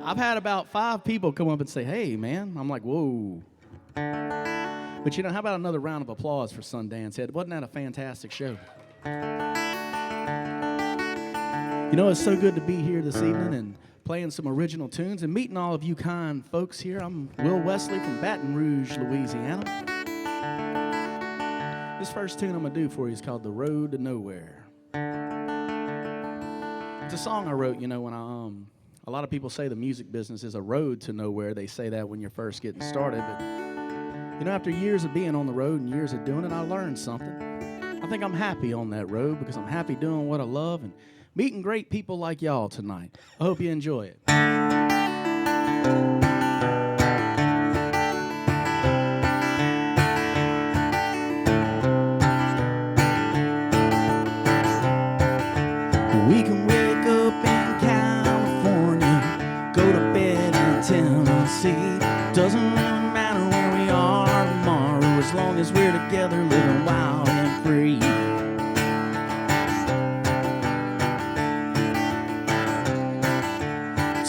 I've had about 5 people come up and say, hey, man. I'm like, whoa. But, how about another round of applause for Sundance Head? Wasn't that a fantastic show? It's so good to be here this evening and playing some original tunes and meeting all of you kind folks here. I'm Will Wesley from Baton Rouge, Louisiana. This first tune I'm going to do for you is called The Road to Nowhere. It's a song I wrote, when a lot of people say the music business is a road to nowhere. They say that when you're first getting started. But, after years of being on the road and years of doing it, I learned something. I think I'm happy on that road because I'm happy doing what I love and meeting great people like y'all tonight. I hope you enjoy it. We can wake up in California, go to bed in Tennessee. Doesn't really matter where we are tomorrow, as long as we're together living wild and free.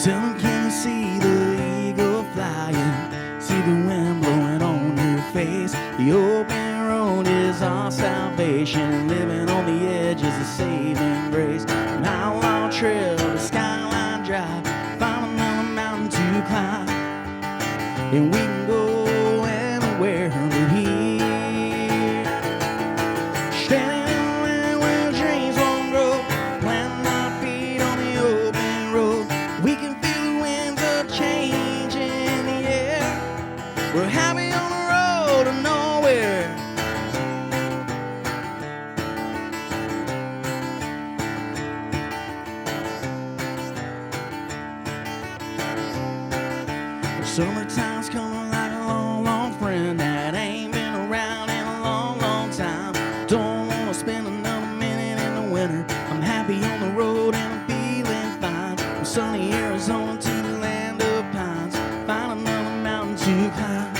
Tell them, can you see the eagle flying? See the wind blowing on your face? The open road is our salvation. Living on the edge is a saving grace. An outlaw trail to Skyline Drive. Find another mountain to climb. And we can go anywhere but here. Standing in the land where dreams won't grow. Planting our feet on the open road. We can feel the winds of change in the air. We're happy on the road to nowhere. Summertime's coming like a long, long friend that ain't been around in a long, long time. Don't want to spend another minute in the winter. I'm happy on the road and I'm feeling fine. From sunny Arizona to the land of pines. Find another mountain to climb.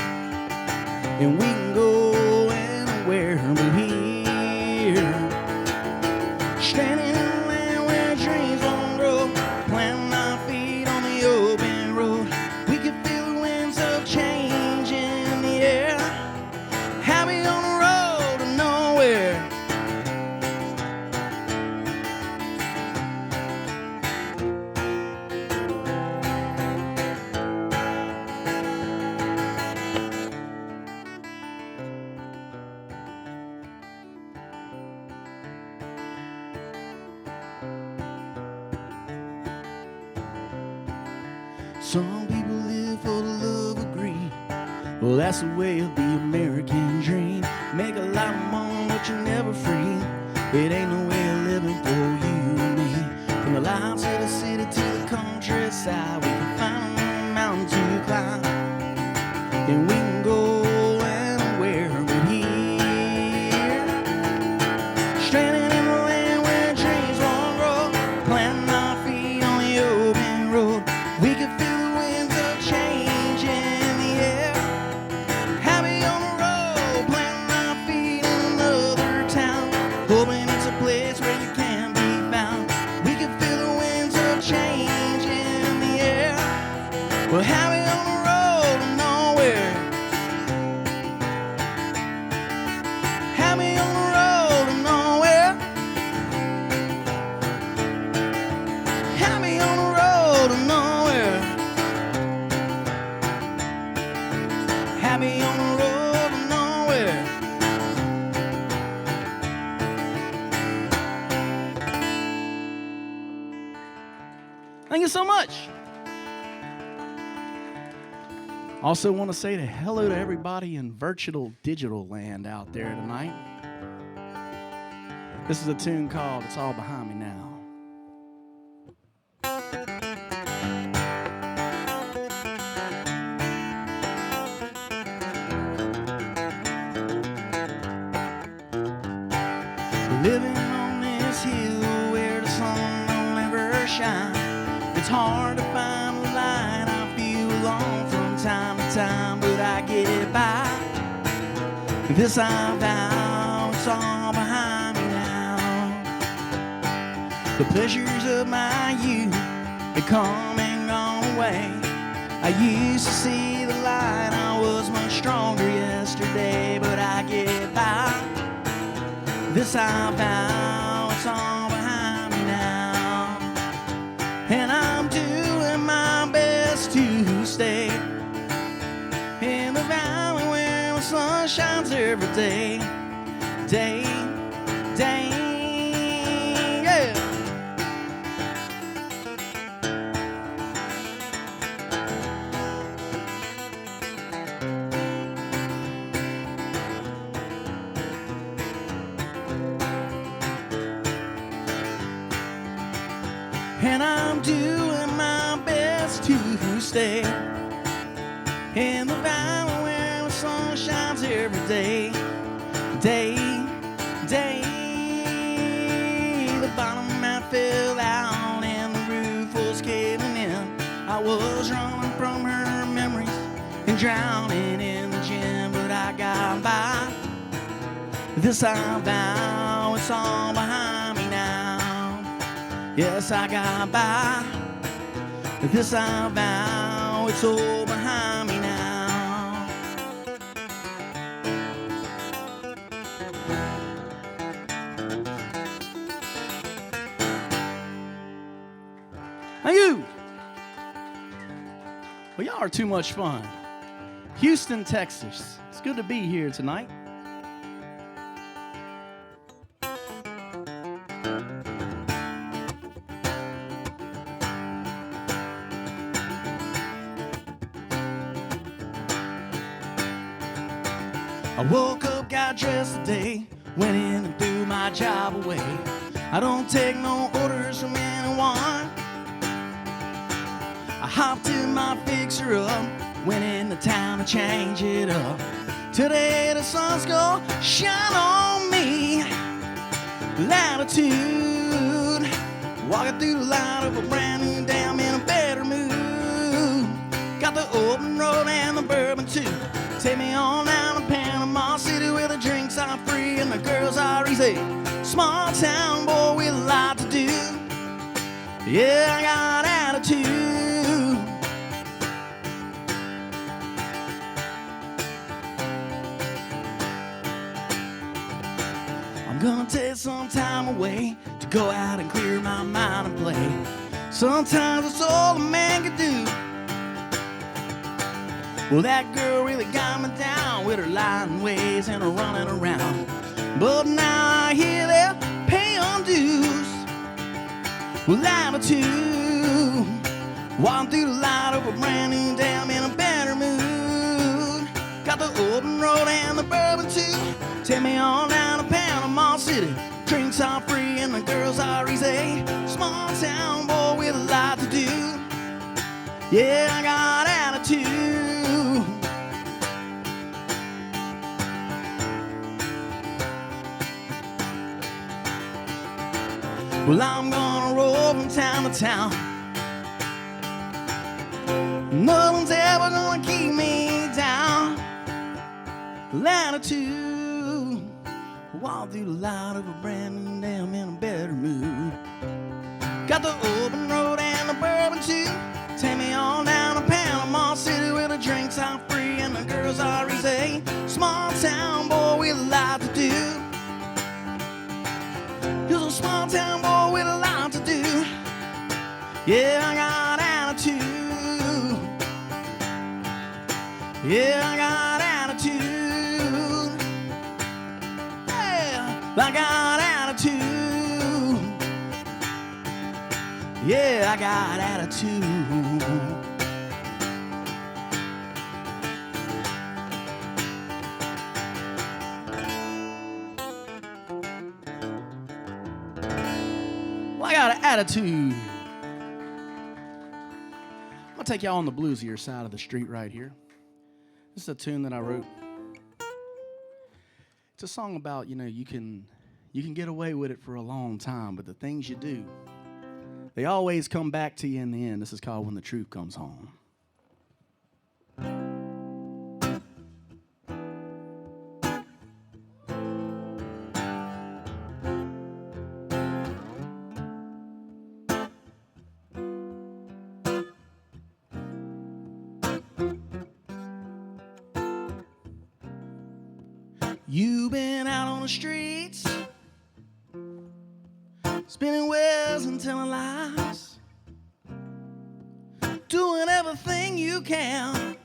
And we can go anywhere but here. Standing in the land where dreams won't grow. Planting our feet on the open road. We can feel the winds of change in the air. Happy on the road to nowhere. Some people live for the love of greed. Well, that's the way of the American dream. Make a lot of money, but you're never free. It ain't no way of living for you and me. From the lights of the city to the countryside, we can find a mountain to climb. And we can go anywhere but here. Stranded in the land where dreams won't grow. Planting our feet on the open road. We can feel the winds of change in the air. Happy on the road, planting our feet in another town. Hoping it's a place where you can be found. We can feel the winds of change in the air. We're happy on the road to nowhere. Happy on the road to nowhere. Happy on the road to nowhere. Happy on the road to nowhere. Thank you so much. Also want to say hello to everybody in virtual digital land out there tonight. This is a tune called It's All Behind Me Now. Living on this hill where the sun don't ever shine. It's hard to find the light. I feel alone from time to time, but I get it by. This I vow, it's all behind me now. The pleasures of my youth, they come and gone away. I used to see the light, I was much stronger yesterday, but I get by. This I vow, it's all behind me now. And I'm doing my best to stay in the valley where the sun shines every day. Day, day, yeah. And I'm doing my best to stay in the valley where the sun shines every day. Day, day. The bottom mat fell out and the roof was caving in. I was running from her memories and drowning in the gym, but I got by. This I vow, it's all behind me now. Yes, I got by. This I vow, it's all behind me now. Thank you. Well, y'all are too much fun. Houston, Texas. It's good to be here tonight. I woke up, got dressed today, went in and threw my job away. I don't take no orders from anyone. I hopped in my fixer-up, went into town to change it up. Today the sun's gonna shine on me. Latitude, walking through the light of a brand new day, I'm in a better mood. Got the open road and the bourbon too. Take me on down to Panama City where the drinks are free and the girls are easy. Small town boy with a lot to do. Yeah, I got attitude. I'm gonna take some time away to go out and clear my mind and play. Sometimes it's all a man can do. Well, that girl really got me down with her lying ways and her running around. But now I hear they're paying dues. Well, attitude, walking through the light of a brand new day, I'm in a better mood. Got the open road and the bourbon too. Take me on down to Panama City. Drinks are free and the girls are easy. Small town boy with a lot to do. Yeah, I got attitude. Well, I'm gonna roll from town to town. Nothing's ever gonna keep me down. Latitude, walk through the light of a brand new day, I'm in a better mood. Got the open road and the bourbon too. Take me on down to Panama City where the drinks are free and the girls are easy. Small town boy with a lot to do. He's a small town boy with a lot to do. Yeah, I got attitude. Yeah, I got attitude. Yeah, I got attitude. Yeah, I got attitude. Well, I got an attitude. I'm gonna take y'all on the bluesier side of the street right here. This is a tune that I wrote. It's a song about, you can get away with it for a long time, but the things you do, they always come back to you in the end. This is called When the Truth Comes Home. You've been out on the streets, spinning wheels and telling lies, doing everything you can,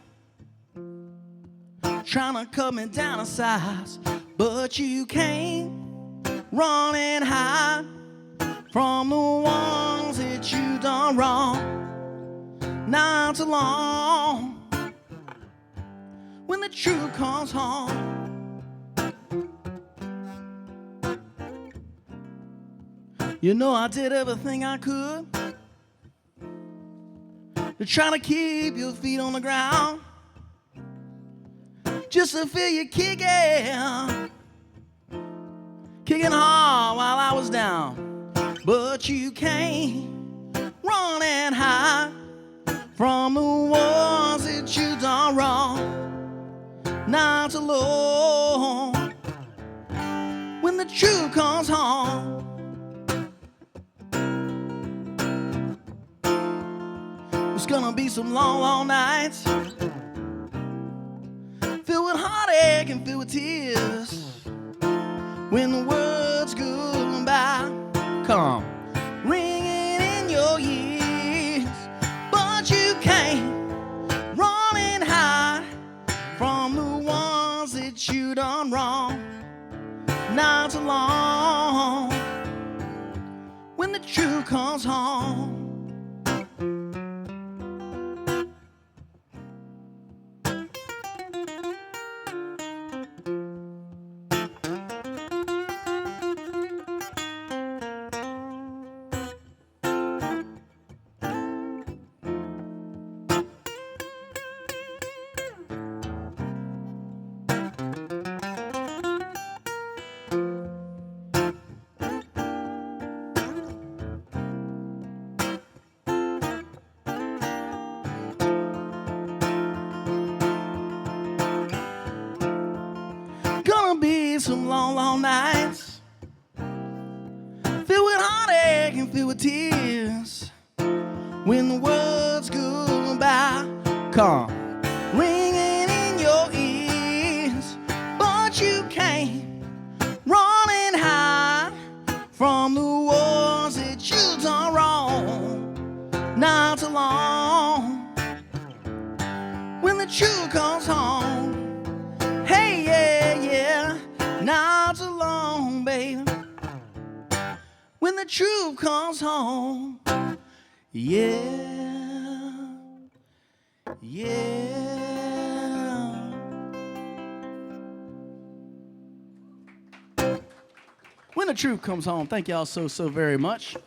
trying to cut me down a size, but you can't run and hide from the ones that you done wrong. Not too long, when the truth comes home. You know I did everything I could to try to keep your feet on the ground, just to feel you kicking hard while I was down. But you can't run and hide from the ones that you done wrong. Not too long, when the truth comes home. It's gonna be some long, long nights, filled with heartache and filled with tears, when the words goodbye come ringing in your ears. But you can't run and hide from the ones that you done wrong. Not too long, when the truth comes home. Gonna be some long, long nights, filled with heartache and filled with tears, when the words goodbye come ringing in your ears. But you can't run and hide from the ones that you done wrong. Not too long, when the truth comes home. Hey, yeah, yeah, not too long, baby, when the truth comes home. Yeah, yeah. When the truth comes home. Thank y'all so very much.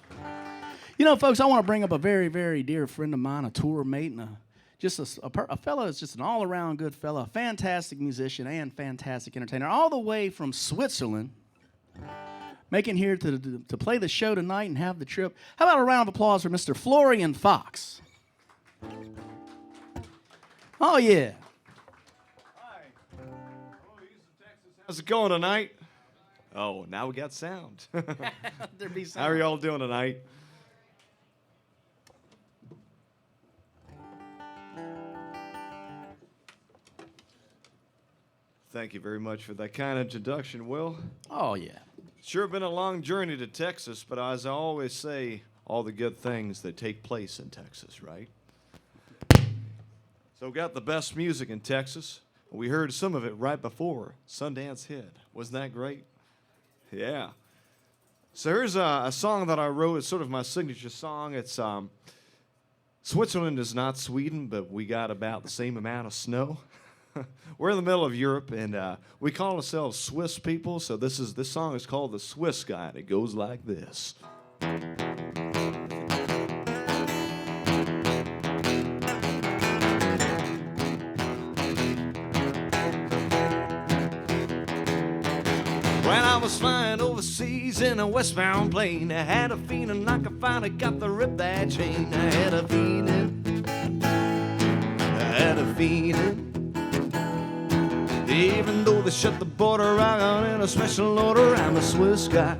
You know, folks, I want to bring up a very, very dear friend of mine, a tour mate, and just a fellow that's just an all-around good fellow, a fantastic musician and fantastic entertainer, all the way from Switzerland, making here to play the show tonight and have the trip. How about a round of applause for Mr. Florian Fox? Oh, yeah. Hi. Oh, Houston, Texas. How's it going tonight? Oh, now we got sound. There be sound. How are y'all doing tonight? Thank you very much for that kind introduction, Will. Oh, yeah. Sure been a long journey to Texas, but as I always say, all the good things that take place in Texas, right? So got the best music in Texas. We heard some of it right before Sundance Hit. Wasn't that great? Yeah. So here's a song that I wrote. It's sort of my signature song. It's Switzerland is not Sweden, but we got about the same amount of snow. We're in the middle of Europe, and we call ourselves Swiss people. So this song is called "The Swiss Guy," and it goes like this. When I was flying overseas in a westbound plane, I had a feeling like I finally got to rip that chain. I had a feeling. Even though they shut the border out in a special order, I'm a Swiss guy.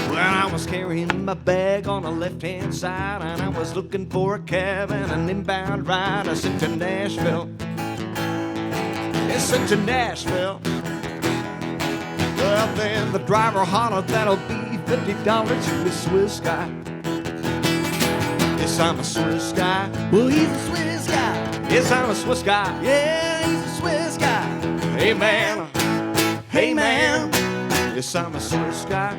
When I was carrying my bag on the left-hand side, and I was looking for a cab and an inbound ride, I sent to Nashville. racing to Nashville. Well, then the driver hollered, that'll be $50 to the Swiss guy. Yes, I'm a Swiss guy. Well, he's a Swiss guy. Yes, I'm a Swiss guy. Yeah, he's a Swiss guy. Hey, man. Hey, man. Yes, I'm a Swiss guy.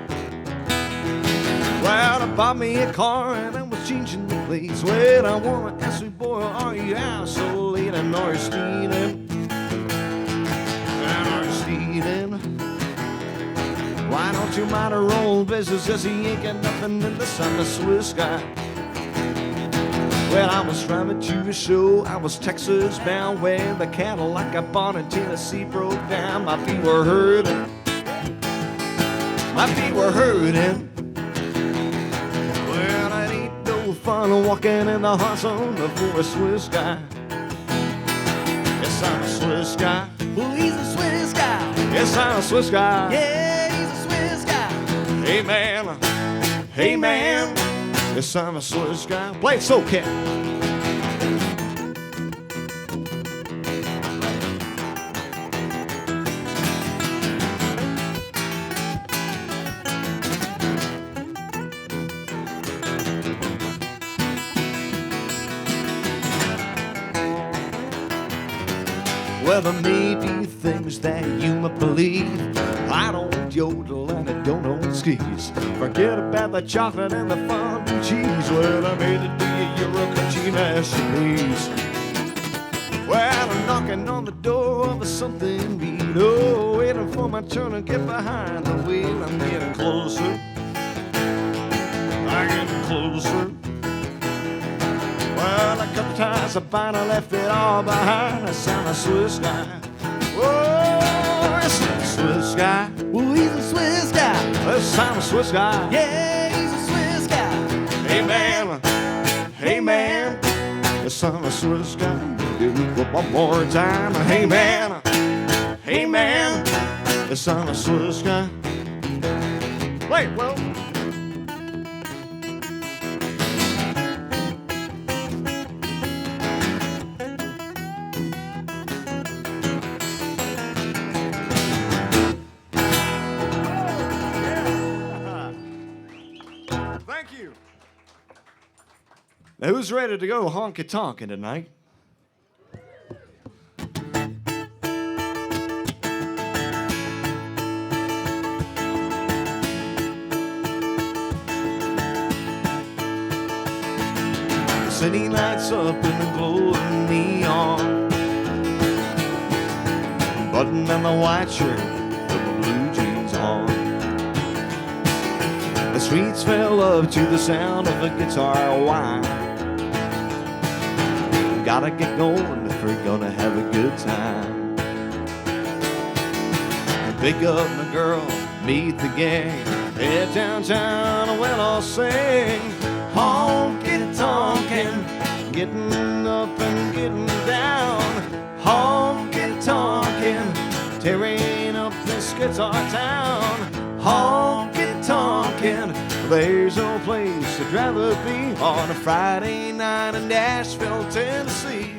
Well, I bought me a car and I was changing the plates. Well, I want to ask me, boy, are you out so late? And are you stealing? And are you stealing? Why don't you mind her own business? Cause he ain't got nothing in the sun, a Swiss guy. Well, I was driving to a show, I was Texas bound, when the Cadillac I bought in Tennessee broke down. My feet were hurting. My feet were hurting. Well, it ain't no fun walking in the hot zone for a Swiss guy. Yes, I'm a Swiss guy. Well, he's a Swiss guy. Yes, I'm a Swiss guy. Yeah, he's a Swiss guy. Hey, man. Hey, man. Yes, I'm a Swiss guy. Play it so, cat. Well, there may be things that you might believe. I don't yodel and I don't own skis. Forget about the chocolate and the fondue cheese. Well, I made it to you, you're a crunchy masterpiece. Well, I'm knocking on the door of something beat. Oh, waiting for my turn to get behind the wheel. I'm getting closer. I'm getting closer. Well, a couple times I finally left it all behind. I sound a Swiss guy. Oh, it's a Swiss guy. Well, he's a Swiss guy. Yes, I'm a Swiss guy. Yeah, he's a Swiss guy. Hey, man. Hey, man. Yes, I'm a Swiss guy. Do it one more time. Hey, man. Hey, man. Yes, I'm a Swiss guy. Wait, well. Now, who's ready to go honky-tonkin' tonight? The city lights up in the glow of neon. Button and the white shirt, put the blue jeans on. The streets fill up to the sound of a guitar whine. Gotta get going if we're gonna have a good time. Pick up my girl, meet the gang, head downtown and we'll all sing. Honky-tonkin', getting up and getting down. Honky-tonkin', tearing up this guitar town. Honky-tonkin', there's no place I'd rather be on a Friday night in Nashville, Tennessee.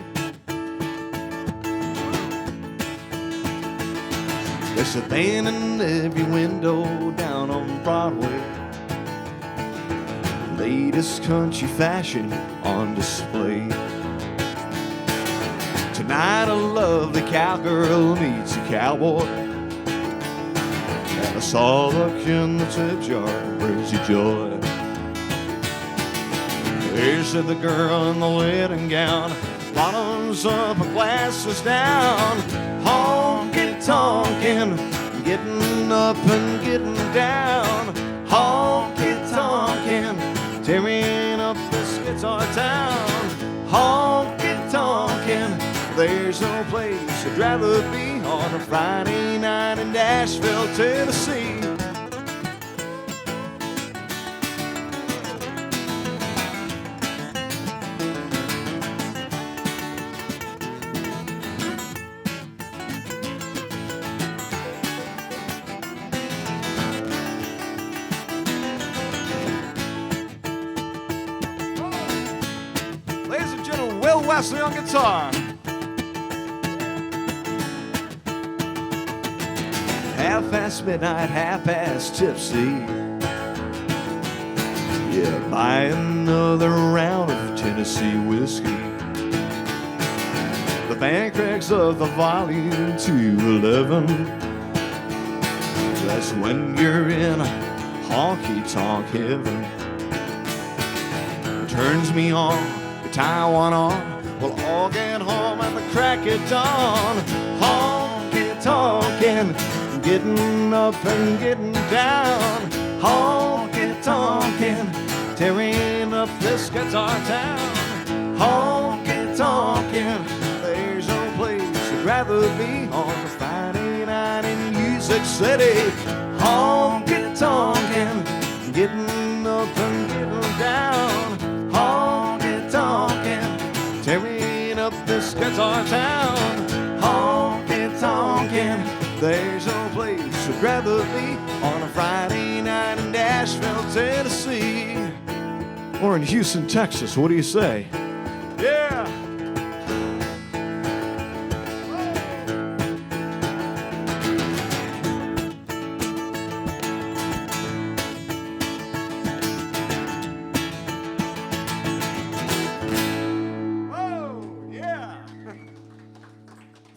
There's a band in every window down on Broadway. Latest country fashion on display. Tonight a lovely cowgirl meets a cowboy. And a sawluck in the tip jar brings you joy. Here's to the girl in the wedding gown, bottoms up and glasses down. Honky-tonkin', getting up and getting down. Honky-tonkin', tearing up this guitar town. Honky-tonkin', there's no place I'd rather be on a Friday night in Nashville, Tennessee. Wesley on guitar. half past midnight, half past tipsy. Yeah, buy another round of Tennessee whiskey. The band cranks up the volume to 11. That's when you're in honky-tonk heaven. Turns me on, the Taiwan on. We'll all get home at the crack of dawn. Honky-tonkin', getting up and getting down. Honky-tonkin', tearing up this guitar town. Honky-tonkin', there's no place I'd rather be on a Friday night in Music City. Honky-tonkin', getting up and getting down. Honky-tonkin', tearing up this guitar town. Honky-tonkin', there's no place I'd rather be on a Friday night in Nashville, Tennessee. Or in Houston, Texas, what do you say? Yeah! Oh, yeah!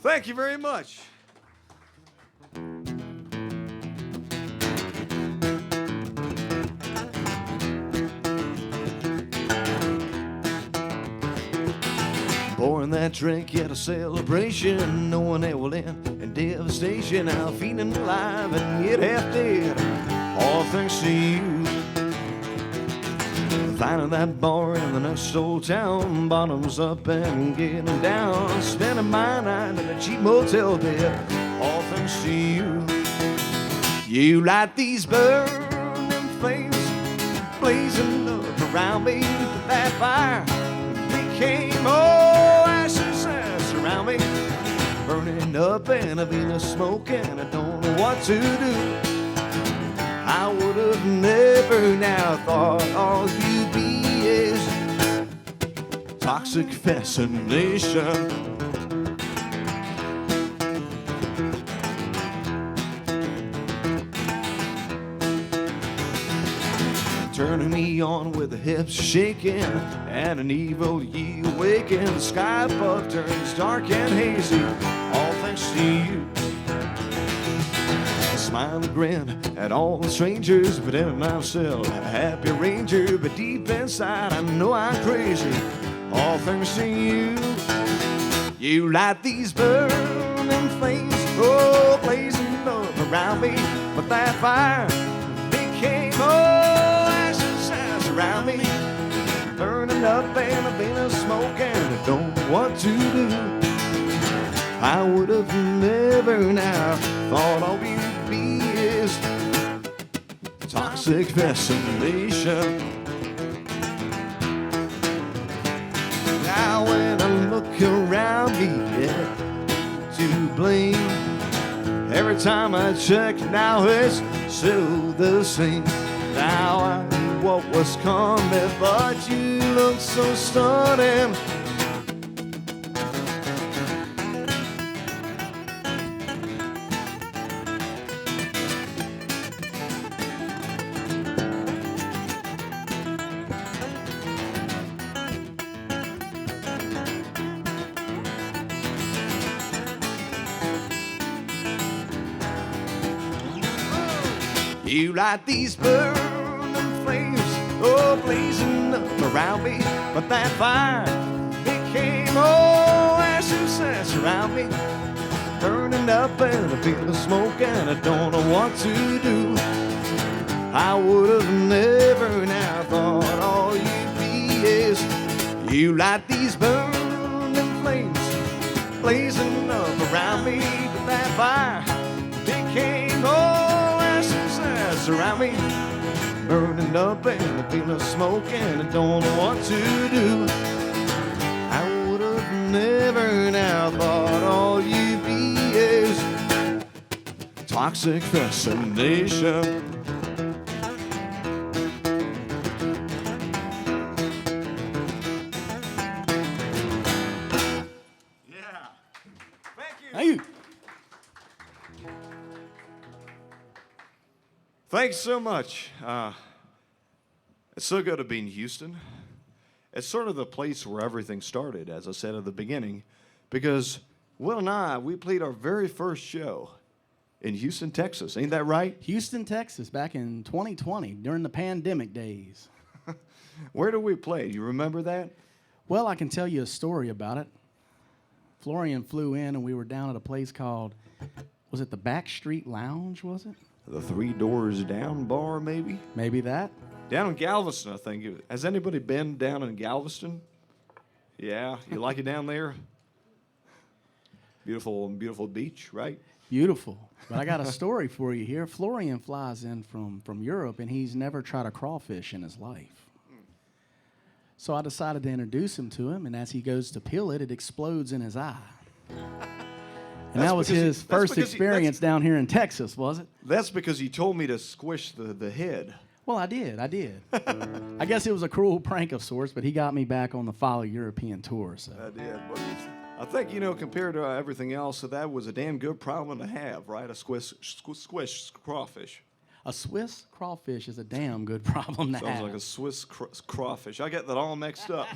Thank you very much. Pouring that drink at a celebration, knowing it will end in devastation. Now feeling alive and yet half dead, all thanks to you. Finding that bar in the next old town, bottoms up and getting down. Spending my night in a cheap motel bed, all thanks to you. You light these burning flames, blazing up around me. That fire became ashes around me, burning up and I've been smoking. I don't know what to do. I would have never now thought all you'd be is toxic fascination. Turning me on with the hips shaking and an evil ye awaken. The sky above turns dark and hazy, all thanks to you. I smile and grin at all the strangers, but in myself a happy ranger. But deep inside I know I'm crazy, all thanks to you. You light these burning flames, oh, blazing up around me. But that fire became around me, burning up and I've been smoking. I don't know what to do. I would have never now thought all you'd be is toxic fascination. Now when I look around me, yeah, to blame. Every time I check, now it's still the same. Now I knew what was coming, but you look so stunning. You light these burning flames, oh, blazing up around me. But that fire became, oh, ashes around me, burning up and I feel the smoke and I don't know what to do. I would have never now thought all you'd be is you light these burning flames, blazing up around me. But that fire became, oh, around me, burning up and I feel the smoke and I don't know what to do. I would have never now thought all you'd be is toxic fascination. Yeah. Thank you. Thank you. Thanks so much. It's so good to be in Houston. It's sort of the place where everything started, as I said at the beginning, because Will and I, we played our very first show in Houston, Texas. Ain't that right? Houston, Texas, back in 2020, during the pandemic days. Where did we play? Do you remember that? Well, I can tell you a story about it. Florian flew in, and we were down at a place called, was it the Back Street Lounge, was it? The Three Doors Down bar, maybe? Maybe that. Down in Galveston, I think. Has anybody been down in Galveston? Yeah, you like it down there? Beautiful, beautiful beach, right? Beautiful. But I got a story for you here. Florian flies in from Europe, and he's never tried a crawfish in his life. So I decided to introduce him to him, and as he goes to peel it, it explodes in his eye. And that was his first experience down here in Texas, was it? That's because you told me to squish the head. Well, I did. I guess it was a cruel prank of sorts, but he got me back on the Follow European tour. So. I did, but I think, compared to everything else, so that was a damn good problem to have, right? A squish crawfish. A Swiss crawfish is a damn good problem to have. Sounds like a Swiss crawfish. I get that all mixed up.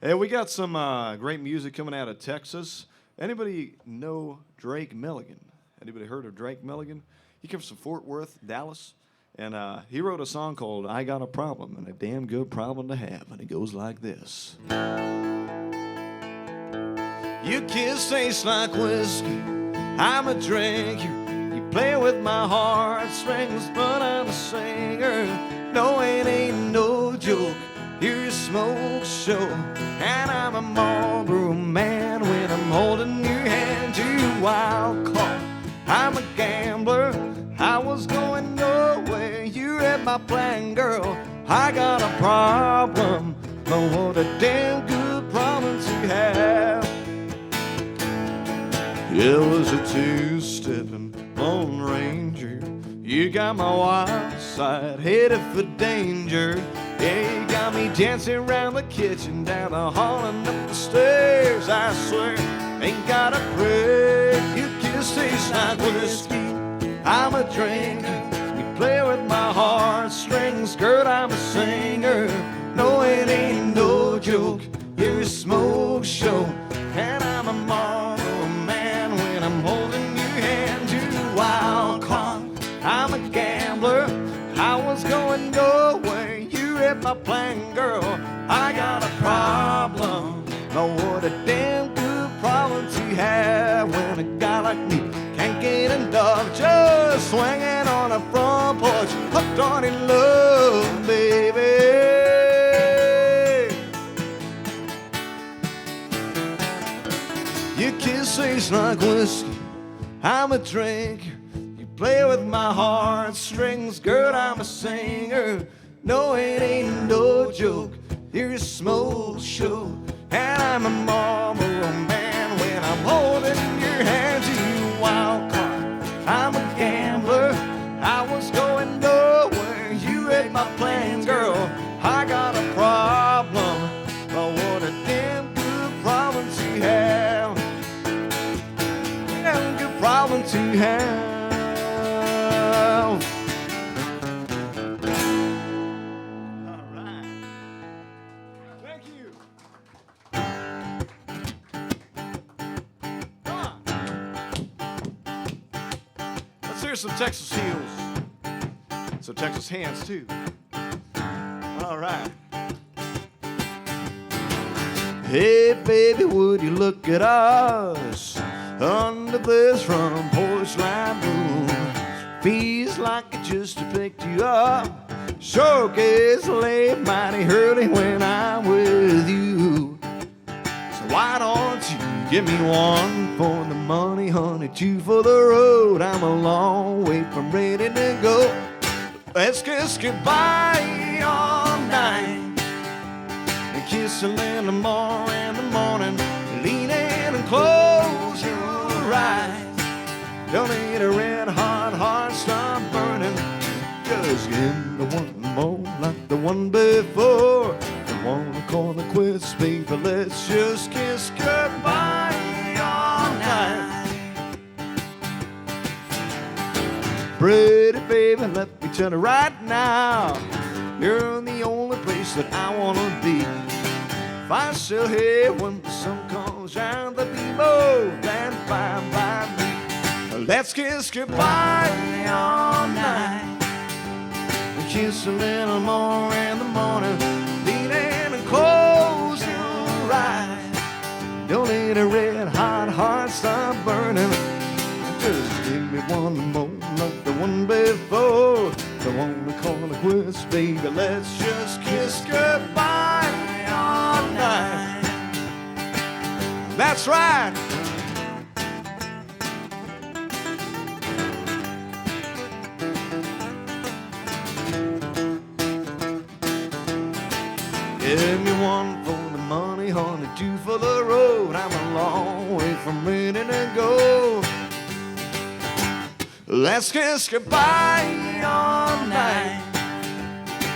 Hey, we got some great music coming out of Texas. Anybody know Drake Milligan? Anybody heard of Drake Milligan? He comes from Fort Worth, Dallas. And he wrote a song called I Got a Problem, and a damn good problem to have. And it goes like this. Your kiss tastes like whiskey. I'm a drinker. You play with my heartstrings, but I'm a singer. No, it ain't no joke. You're a smoke show. And I'm a Marlboro man when I'm holding your hand to wild card. I'm a gambler. I was going nowhere. You read my plan, girl. I got a problem. But what a damn good problem to have. It was a two-stepping Lone Ranger. You got my wild side headed for danger. Yeah, you got me dancing around the kitchen, down the hall and up the stairs. I swear, ain't got a prayer. Your kiss tastes like whiskey. I'm a drinker. You play with my heartstrings, girl. I'm a singer. No, it ain't no joke. You're a smoke show, and I'm a Marlboro man when I'm holding your hand to wild card. I'm a gambler. I was going nowhere. You read my plan, girl. I got a problem. Oh, what a damn good problem to have when a guy like me can't get enough, just swinging on a front porch, hooked on in love, baby. Your kiss tastes like whiskey. I'm a drinker. You play with my heartstrings, girl. I'm a singer. No, it ain't no joke. You're a smoke show, and I'm a Marlboro man when I'm holding your hand to wild card. I'm a gambler. I was going nowhere. You read my plans, girl. I got a problem. Oh, what a damn good problem to have. Damn good problem to have. All right. Thank you. Here's some Texas heels. Some Texas hands, too. All right. Hey, baby, would you look at us under this front porch light moon? Feels like it just picked you up. Sure gets late mighty early when I'm with you. So why don't you give me one for the money, honey, two for the road. I'm a long way from ready to go. Let's kiss goodbye all night and kiss till in the morning. Lean in and close your eyes. Don't need a red hot heart start burning. Just give me one more like the one before. I wanna call it quits, baby. Let's just kiss goodbye all night. Pretty baby, let me tell you right now, you're the only place that I wanna be. If I still here when the sun comes out, there'll be more than fine by me. Let's kiss goodbye all night, and kiss a little more in the morning. Leaning and close your eyes. Don't let a red hot heart stop burning. Just give me one more like the one before. Don't wanna call it quits, baby. Let's just kiss goodbye all night. That's right. Give me one for the money, honey, two for the road. I'm a long way from ready to go. Let's kiss goodbye all night,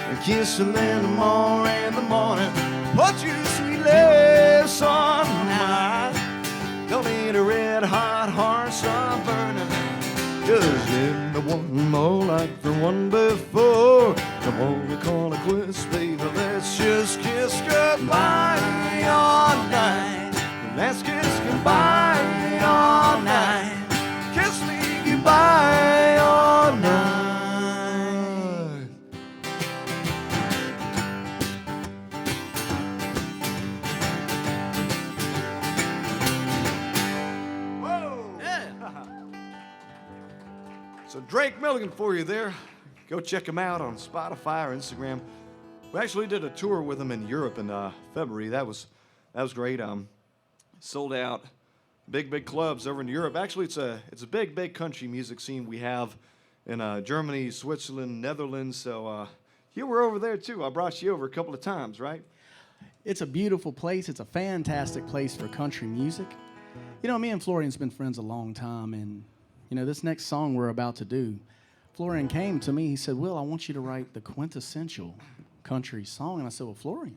and kiss a little more in the morning. Put your sweet lips on mine. Don't need a red hot heart stop burning. Just give me one more like the one before. Don't wanna call it quits, baby. Let's just kiss goodbye all night. Let's kiss goodbye all night. Kiss me goodbye all night. Whoa! Yeah. So Drake Milligan for you there. Go check him out on Spotify or Instagram. We actually did a tour with him in Europe in February. That was great. Sold out big clubs over in Europe. Actually, it's a big country music scene we have in Germany, Switzerland, Netherlands. So you were over there too. I brought you over a couple of times, right? It's a beautiful place. It's a fantastic place for country music. You know, me and Florian's been friends a long time, and you know, this next song we're about to do, Florian came to me. He said, "Will, I want you to write the quintessential country song." And I said, "Well, Florian,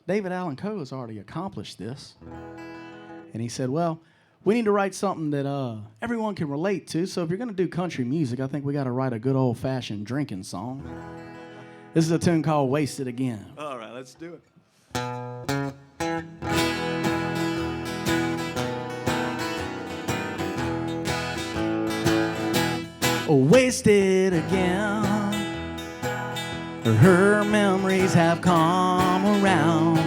David Allan Coe has already accomplished this." And he said, "Well, we need to write something that everyone can relate to. So if you're going to do country music, I think we got to write a good old-fashioned drinking song." This is a tune called "Wasted Again." All right, let's do it. Wasted again. Her memories have come around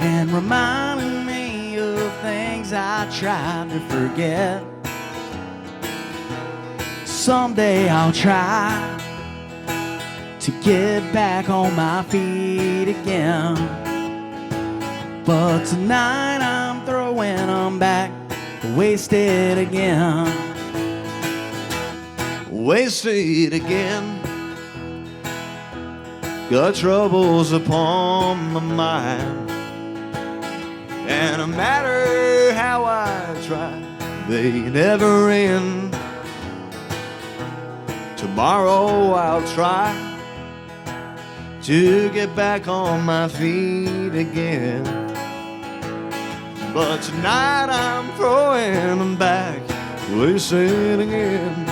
and reminding me of things I tried to forget. Someday I'll try to get back on my feet again, but tonight I'm throwing them back. Wasted again. Wasted again. Got troubles upon my mind, and no matter how I try, they never end. Tomorrow I'll try to get back on my feet again, but tonight I'm throwing them back. Wasted again.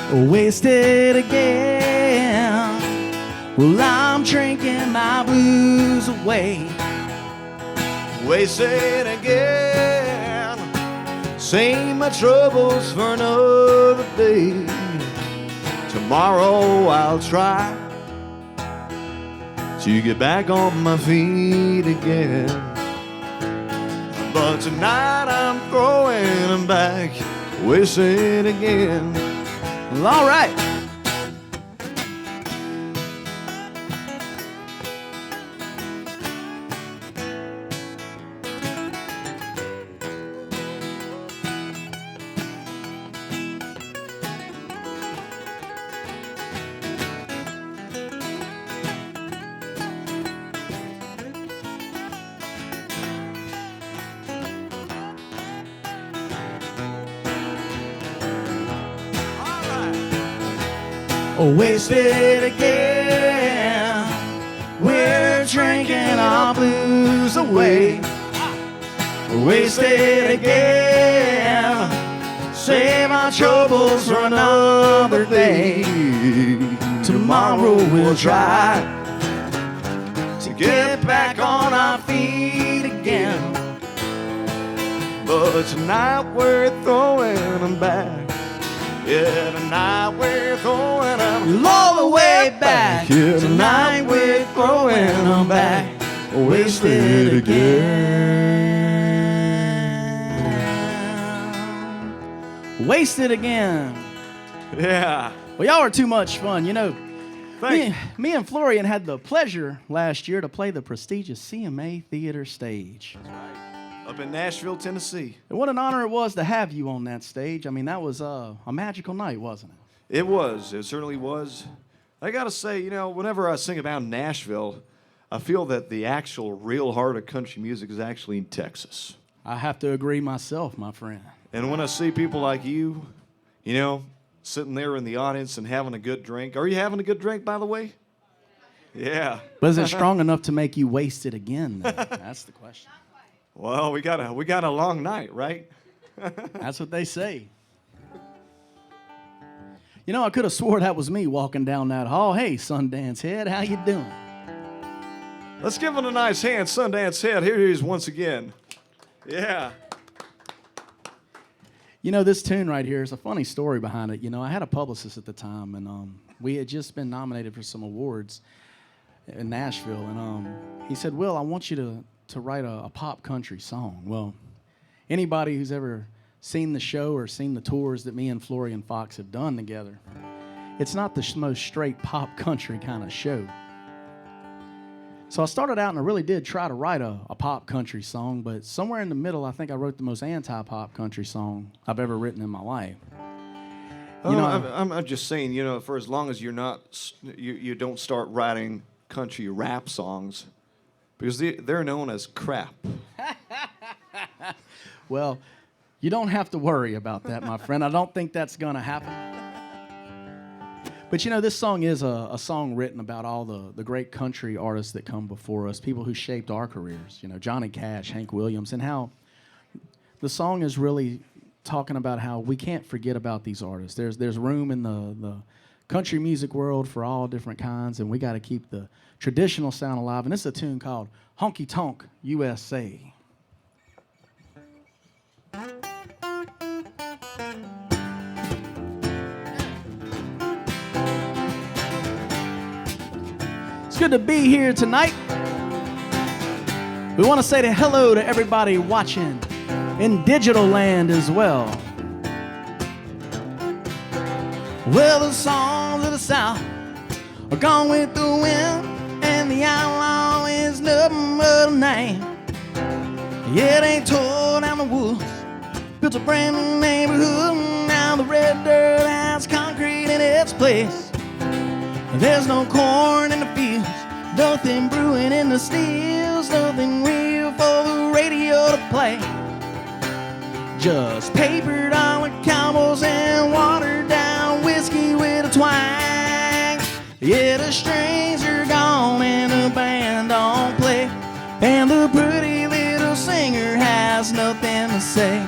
Wasted again. Well, I'm drinking my blues away. Wasted again. Save my troubles for another day. Tomorrow I'll try to get back on my feet again, but tonight I'm throwing them back. Wasted again. Well, all right. Wasted again. We're drinking our blues away. Wasted again. save our troubles for another day. Tomorrow we'll try to get back on our feet again. But tonight we're throwing them back. Yeah, tonight we're throwing them all the way back. Yeah, tonight we're throwing them back. Wasted again. Wasted again. Yeah. Well, y'all are too much fun. You know, Thank me and Florian had the pleasure last year to play the prestigious CMA Theater stage. Up in Nashville, Tennessee. And what an honor it was to have you on that stage. I mean, that was a magical night, wasn't it? It was. It certainly was. I got to say, you know, whenever I sing about Nashville, I feel that the actual real heart of country music is actually in Texas. I have to agree myself, my friend. And when I see people like you, you know, sitting there in the audience and having a good drink. Are you having a good drink, by the way? Yeah. But is it strong enough to make you waste it again, though? That's the question. Well, we got a long night, right? That's what they say. You know, I could have swore that was me walking down that hall. Hey, Sundance Head, how you doing? Let's give him a nice hand, Sundance Head. Here he is once again. Yeah. You know, this tune right here is a funny story behind it. You know, I had a publicist at the time, and we had just been nominated for some awards in Nashville, and he said, Will, I want you to write a pop country song. Well, anybody who's ever seen the show or seen the tours that me and Florian Fox have done together, it's not the most straight pop country kind of show. So I started out and I really did try to write a pop country song, but somewhere in the middle, I think I wrote the most anti-pop country song I've ever written in my life. You know, I'm just saying, you know, for as long as you don't start writing country rap songs, because they're known as crap. Well, you don't have to worry about that, my friend. I don't think that's going to happen. But, you know, this song is a song written about all the great country artists that come before us, people who shaped our careers, you know, Johnny Cash, Hank Williams, and how the song is really talking about how we can't forget about these artists. There's room in the country music world for all different kinds, and we got to keep the traditional sound alive. And this is a tune called Honky Tonk USA. It's good to be here tonight. We want to say hello to everybody watching in digital land as well. Well, the songs of the South are gone with the wind, and the outlaw is nothing but a name. Yeah, they tore down the woods, built a brand new neighborhood. Now the red dirt has concrete in its place. There's no corn in the fields, nothing brewing in the stills, nothing real for the radio to play. Just paper dollar cowboys and watered down whiskey with a twang. Yeah, the strings are gone and the band don't play, and the pretty little singer has nothing to say.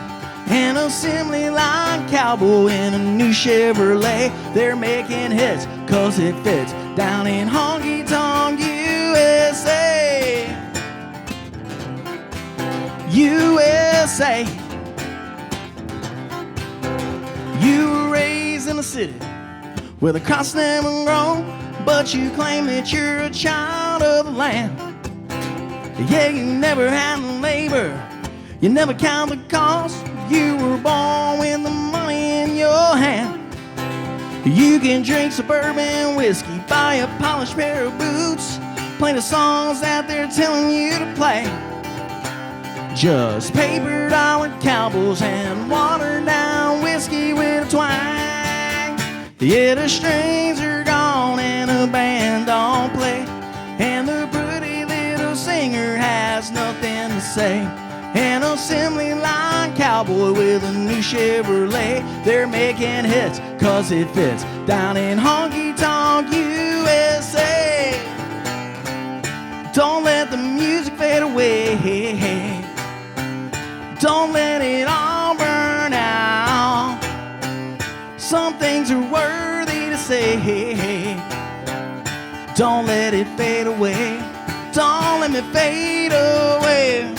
An assembly line cowboy in a new Chevrolet, they're making hits 'cause it fits down in Honky Tonk USA. USA. You were raised in a city where the crops never grow, but you claim that you're a child of the land. Yeah, you never had labor, you never count the cost. You were born with the money in your hand. You can drink suburban whiskey, buy a polished pair of boots, play the songs that they're telling you to play. Just paper dollar cowboys and watered down whiskey with a twang. Yeah, the strings are gone and the band don't play, and the pretty little singer has nothing to say. An assembly line cowboy with a new Chevrolet, they're making hits 'cause it fits down in Honky Tonk USA. Don't let the music fade away, don't let it all burn out. Some things are worthy to say. Don't let it fade away. Don't let me fade away.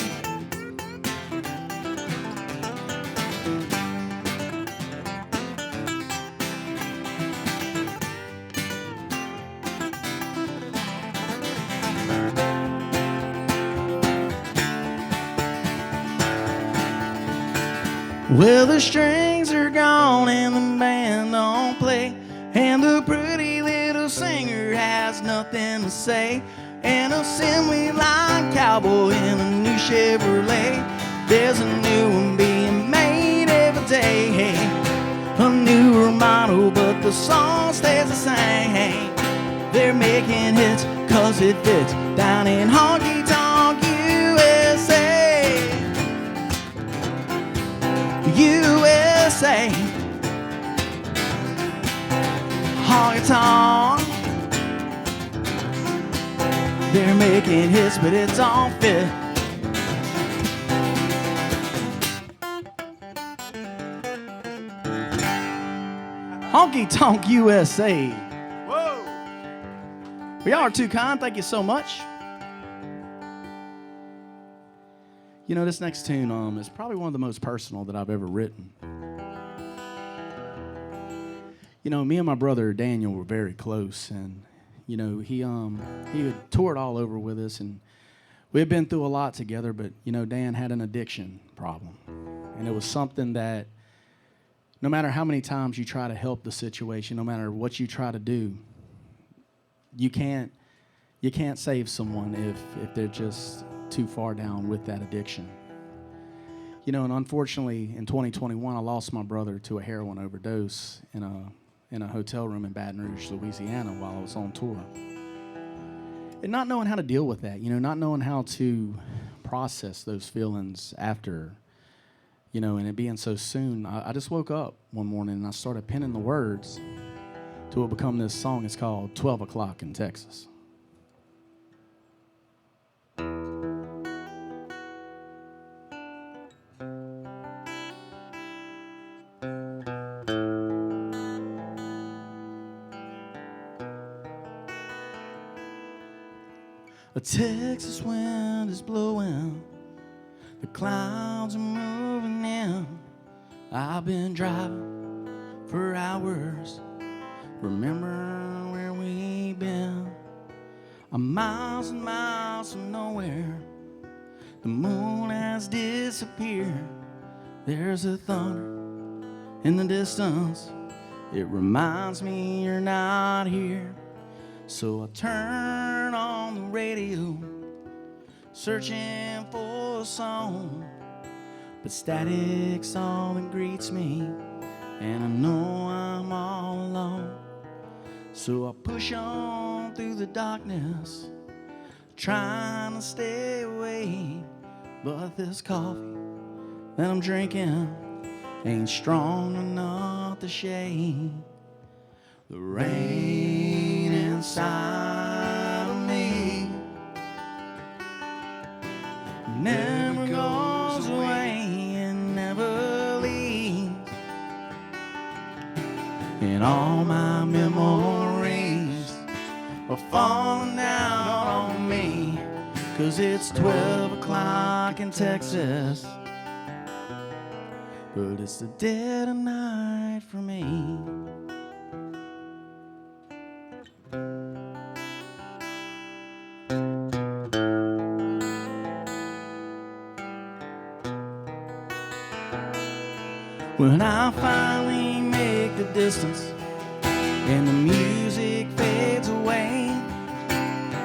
Well, the strings are gone and the band don't play, and the pretty little singer has nothing to say. An assembly line cowboy in a new Chevrolet. There's a new one being made every day. A newer model, but the song stays the same. They're making hits 'cause it fits down in Honky Tonk USA. USA, honky tonk. They're making hits, but it don't fit. Honky Tonk USA. Whoa! Well, y'all are too kind. Thank you so much. You know, this next tune is probably one of the most personal that I've ever written. You know, me and my brother Daniel were very close, and you know, he had toured all over with us, and we had been through a lot together. But you know, Dan had an addiction problem, and it was something that no matter how many times you try to help the situation, no matter what you try to do, you can't save someone if they're just too far down with that addiction. You know, and unfortunately in 2021 I lost my brother to a heroin overdose in a hotel room in Baton Rouge, Louisiana while I was on tour. And not knowing how to deal with that, you know, not knowing how to process those feelings after, you know, and it being so soon, I just woke up one morning and I started penning the words to what become this song. It's called 12 O'Clock in Texas. A Texas wind is blowing, the clouds are moving in. I've been driving for hours, remember where we've been. I'm miles and miles from nowhere, the moon has disappeared. There's a thunder in the distance, it reminds me you're not here. So I turn on the radio, searching for a song, but static's all that greets me, and I know I'm all alone. So I push on through the darkness, trying to stay away, but this coffee that I'm drinking ain't strong enough to shake the rain inside of me. Never goes away and never leaves, and all my memories are falling down on me, 'cause it's 12 o'clock in Texas, but it's the dead of night for me. When I finally make the distance and the music fades away,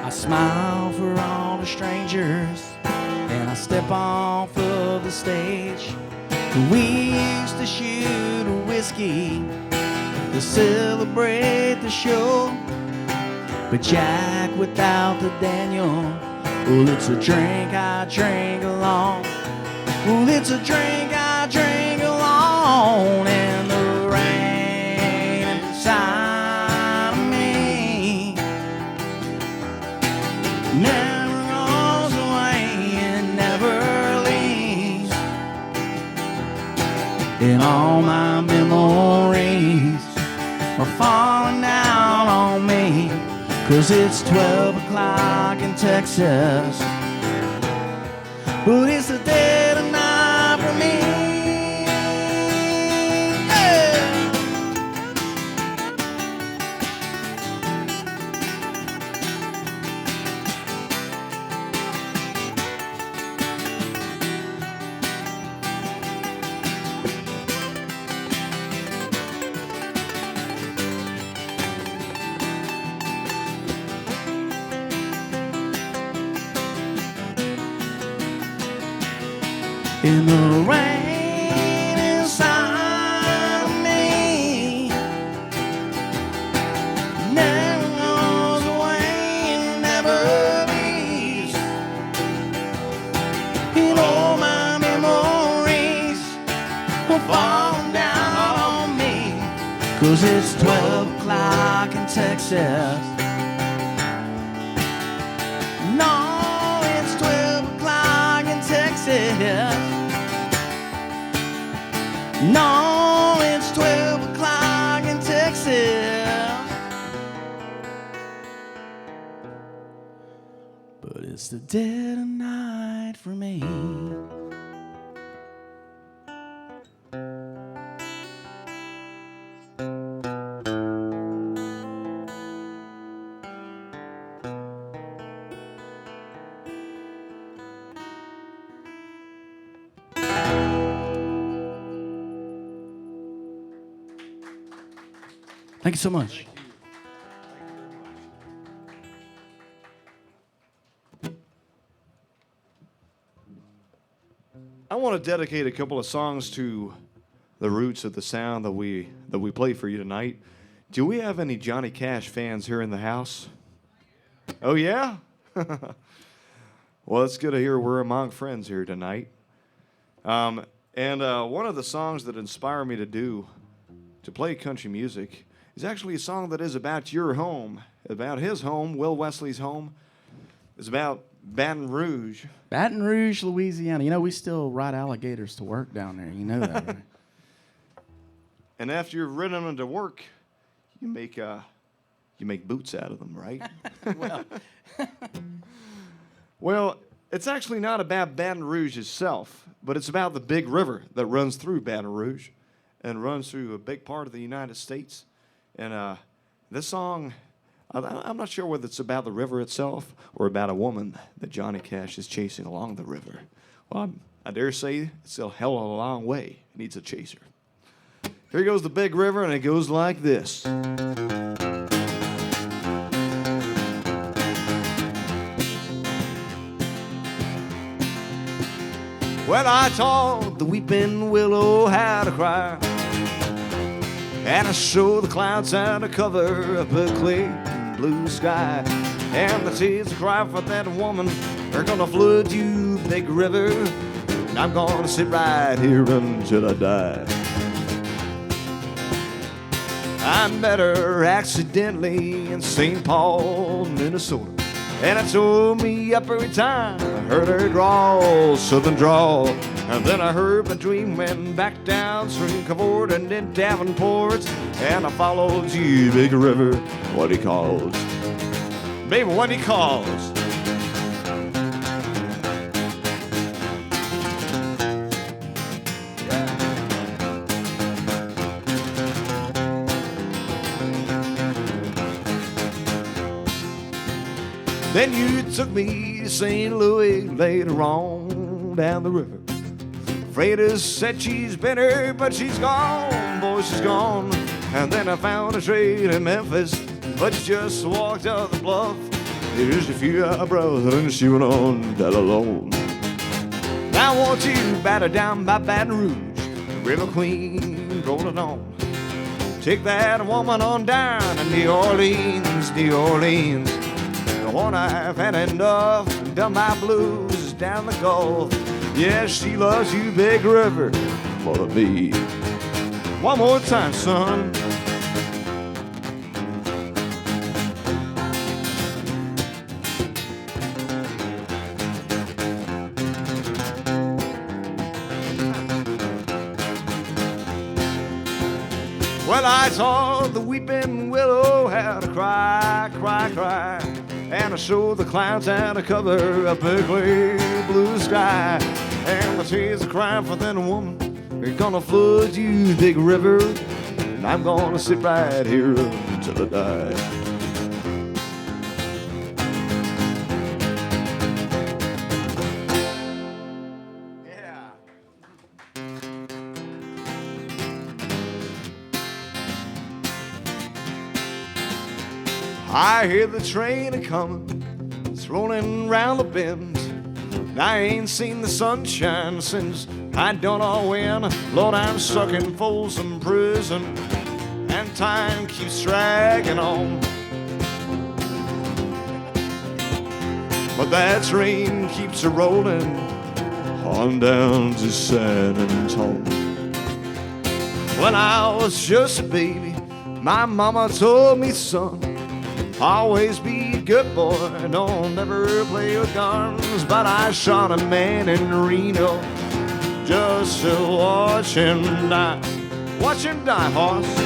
I smile for all the strangers and I step off of the stage. We used to shoot a whiskey to celebrate the show, but Jack without the Daniel, well, it's a drink I drink alone. Well, it's a drink I drink alone, and the rain inside of me never goes away and never leaves, and all my memories are falling down on me, 'cause it's 12 o'clock in Texas, but it's the dead of night for me. In the rain inside of me, never goes away, never leaves. And all my memories are falling down on me, 'cause it's 12 o'clock in Texas. No, it's 12 o'clock in Texas. No, it's 12 o'clock in Texas, but it's the dead of night for me. Thank you so much. I want to dedicate a couple of songs to the roots of the sound that we play for you tonight. Do we have any Johnny Cash fans here in the house? Oh yeah? Well, it's good to hear we're among friends here tonight. And one of the songs that inspired me to play country music is actually a song that is about your home, about his home, Will Wesley's home. It's about Baton Rouge. Baton Rouge, Louisiana. You know, we still ride alligators to work down there. You know that, right? And after you've ridden them to work, you make boots out of them, right? Well, it's actually not about Baton Rouge itself, but it's about the big river that runs through Baton Rouge and runs through a big part of the United States. And this song, I'm not sure whether it's about the river itself or about a woman that Johnny Cash is chasing along the river. Well, I dare say it's a hell of a long way. It needs a chaser. Here goes the big river, and it goes like this. Well, I taught the weeping willow how to cry, and I showed the clouds how to cover up a clear blue sky. And the tears that cry for that woman are gonna flood you, big river. And I'm gonna sit right here until I die. I met her accidentally in St. Paul, Minnesota, and it tore me up every time I heard her drawl, southern drawl. And then I heard my dream went back downstream, Cavort and then Davenport, and I followed you, big river, what he calls, baby, what he calls. Then you took me to St. Louis later on down the river. Freda said she's been here, but she's gone, boy, she's gone. And then I found a trade in Memphis, but she just walked up the bluff. There's a few eyebrows and she went on that alone. Now I want you battered down by Baton Rouge, River Queen rolling on. Take that woman on down to New Orleans, New Orleans. The one I've had enough, done my blues down the Gulf. Yeah, she loves you, big river, more than me. One more time, son. Well, I saw the weeping weeping willow had to cry, cry, cry. And I showed the clouds how to cover a ugly blue sky. And the tears are crying for that woman. They're gonna flood you, big river. And I'm gonna sit right here until I die. Yeah. I hear the train a-comin', it's rolling round the bend. I ain't seen the sunshine since I don't know when. Lord, I'm stuck in Folsom Prison, and time keeps dragging on. But that train keeps a-rolling on down to San Antonio. When I was just a baby, my mama told me, son, always be a good boy, don't ever play with guns. But I shot a man in Reno just to watch him die. Watch him die, horse.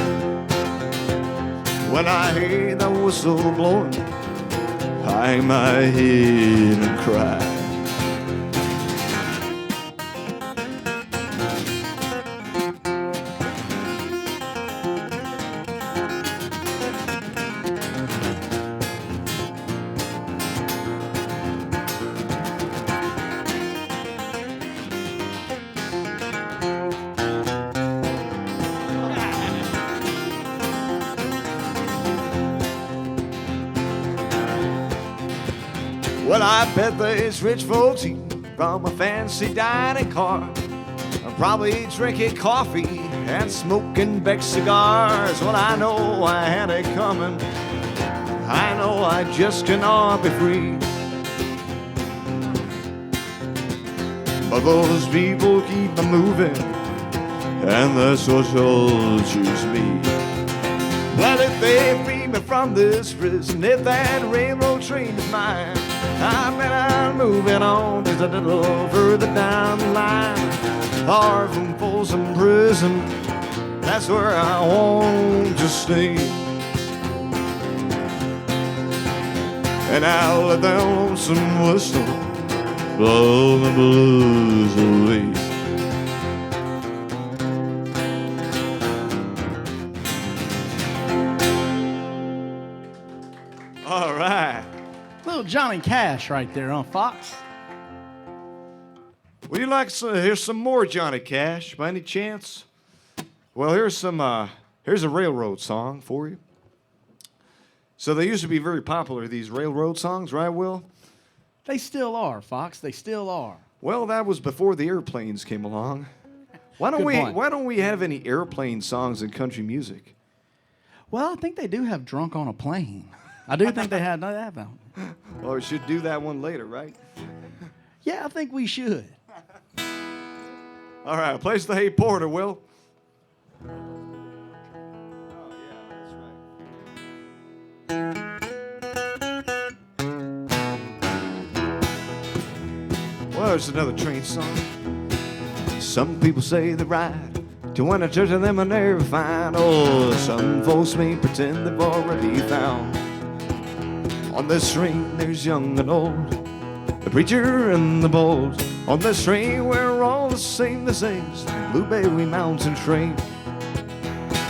When I hear the whistle blowing, I hang my head and cry. Well, I bet there's rich folks eating from a fancy dining car, probably drinking coffee and smoking Beck cigars. Well, I know I had it coming, I know I just cannot be free. But those people keep me moving, and that's what you'll choose me. Well, if they free me from this prison, if that railroad train is mine, I bet I'm moving on just a little further down the line. Far from Folsom Prison, that's where I want to stay. And I'll let that lonesome whistle blow the blues away. All right. Little Johnny Cash right there on Fox. Would you like to hear some more Johnny Cash by any chance? Well, here's a railroad song for you. So they used to be very popular, these railroad songs, right, Will? They still are, Fox. They still are. Well, that was before the airplanes came along. Why don't we have any airplane songs in country music? Well, I think they do have Drunk on a Plane. I do think they have that one. Well, we should do that one later, right? Yeah, I think we should. All right, place the Hey Porter, Will. Oh, yeah, that's right. Well, there's another train song. Some people say they ride to when a church of them I never find. Oh, some folks may pretend they've already found. On this train, there's young and old, the preacher and the bold. On this train, we're all the same as the Blueberry Mountain train.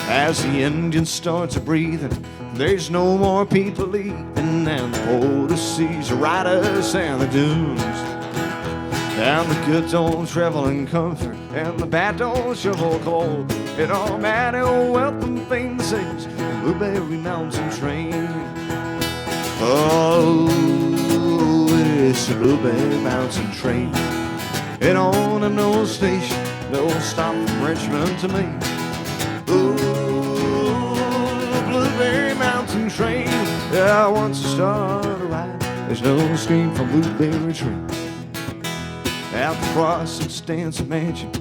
As the engine starts breathing, there's no more people leaving, and the porter sees the riders and the dunes. And the good don't travel in comfort, and the bad don't shovel cold. It all matter what the thing says, the Blueberry Mountain train. Oh, it's the Blueberry Mountain train. It on a no station, no stop from Richmond to me. Ooh, Blueberry Mountain train. Yeah, once you start a ride, there's no scream from Blueberry train. At the crossing stands a mansion,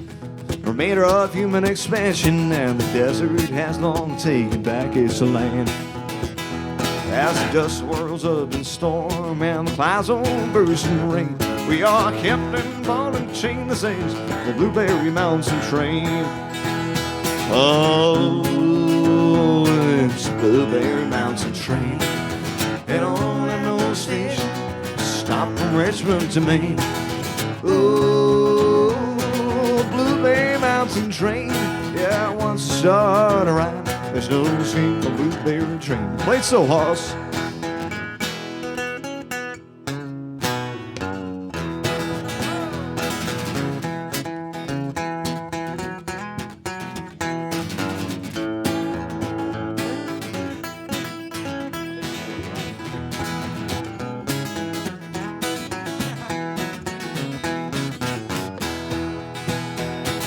a matter of human expansion, and the desert has long taken back its land. As the dust swirls up in storm and the clouds all burst in rain, we are kept in ball and chain that sings the Blueberry Mountain train. Oh, it's it's a Blueberry Mountain train. It don't have no station, stop from Richmond to Maine. Oh, Blueberry Mountain train, yeah, once you start a ride, there's no escape from Blueberry train. Play it so, Hoss.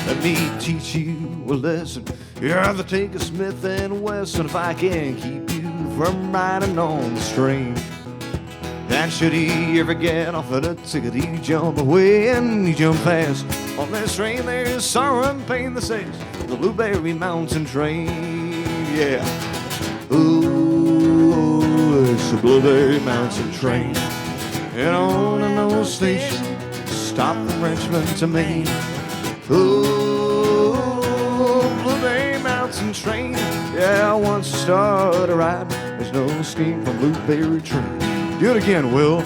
Let me teach you a lesson. You're the take of Smith and Wesson. If I can keep you from riding on the train, and should he ever get off of the ticket, you jump away and you jump fast. On this train there's sorrow and pain that says the Blueberry Mountain train. Yeah. Ooh, it's a Blueberry Mountain train. And on an old station, stop from Richmond to Maine. Ooh, Blueberry Mountain train. Yeah, once you start a ride, there's no escape from Blueberry train. Do it again, Will.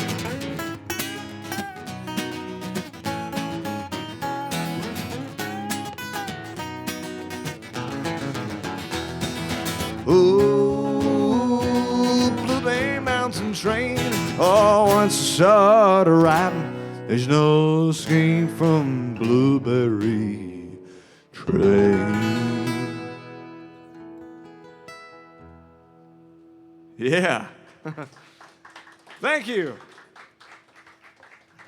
Ooh, Blueberry Mountain train. Oh, once you start a riding, there's no escape from Blueberry train. Yeah. Thank you.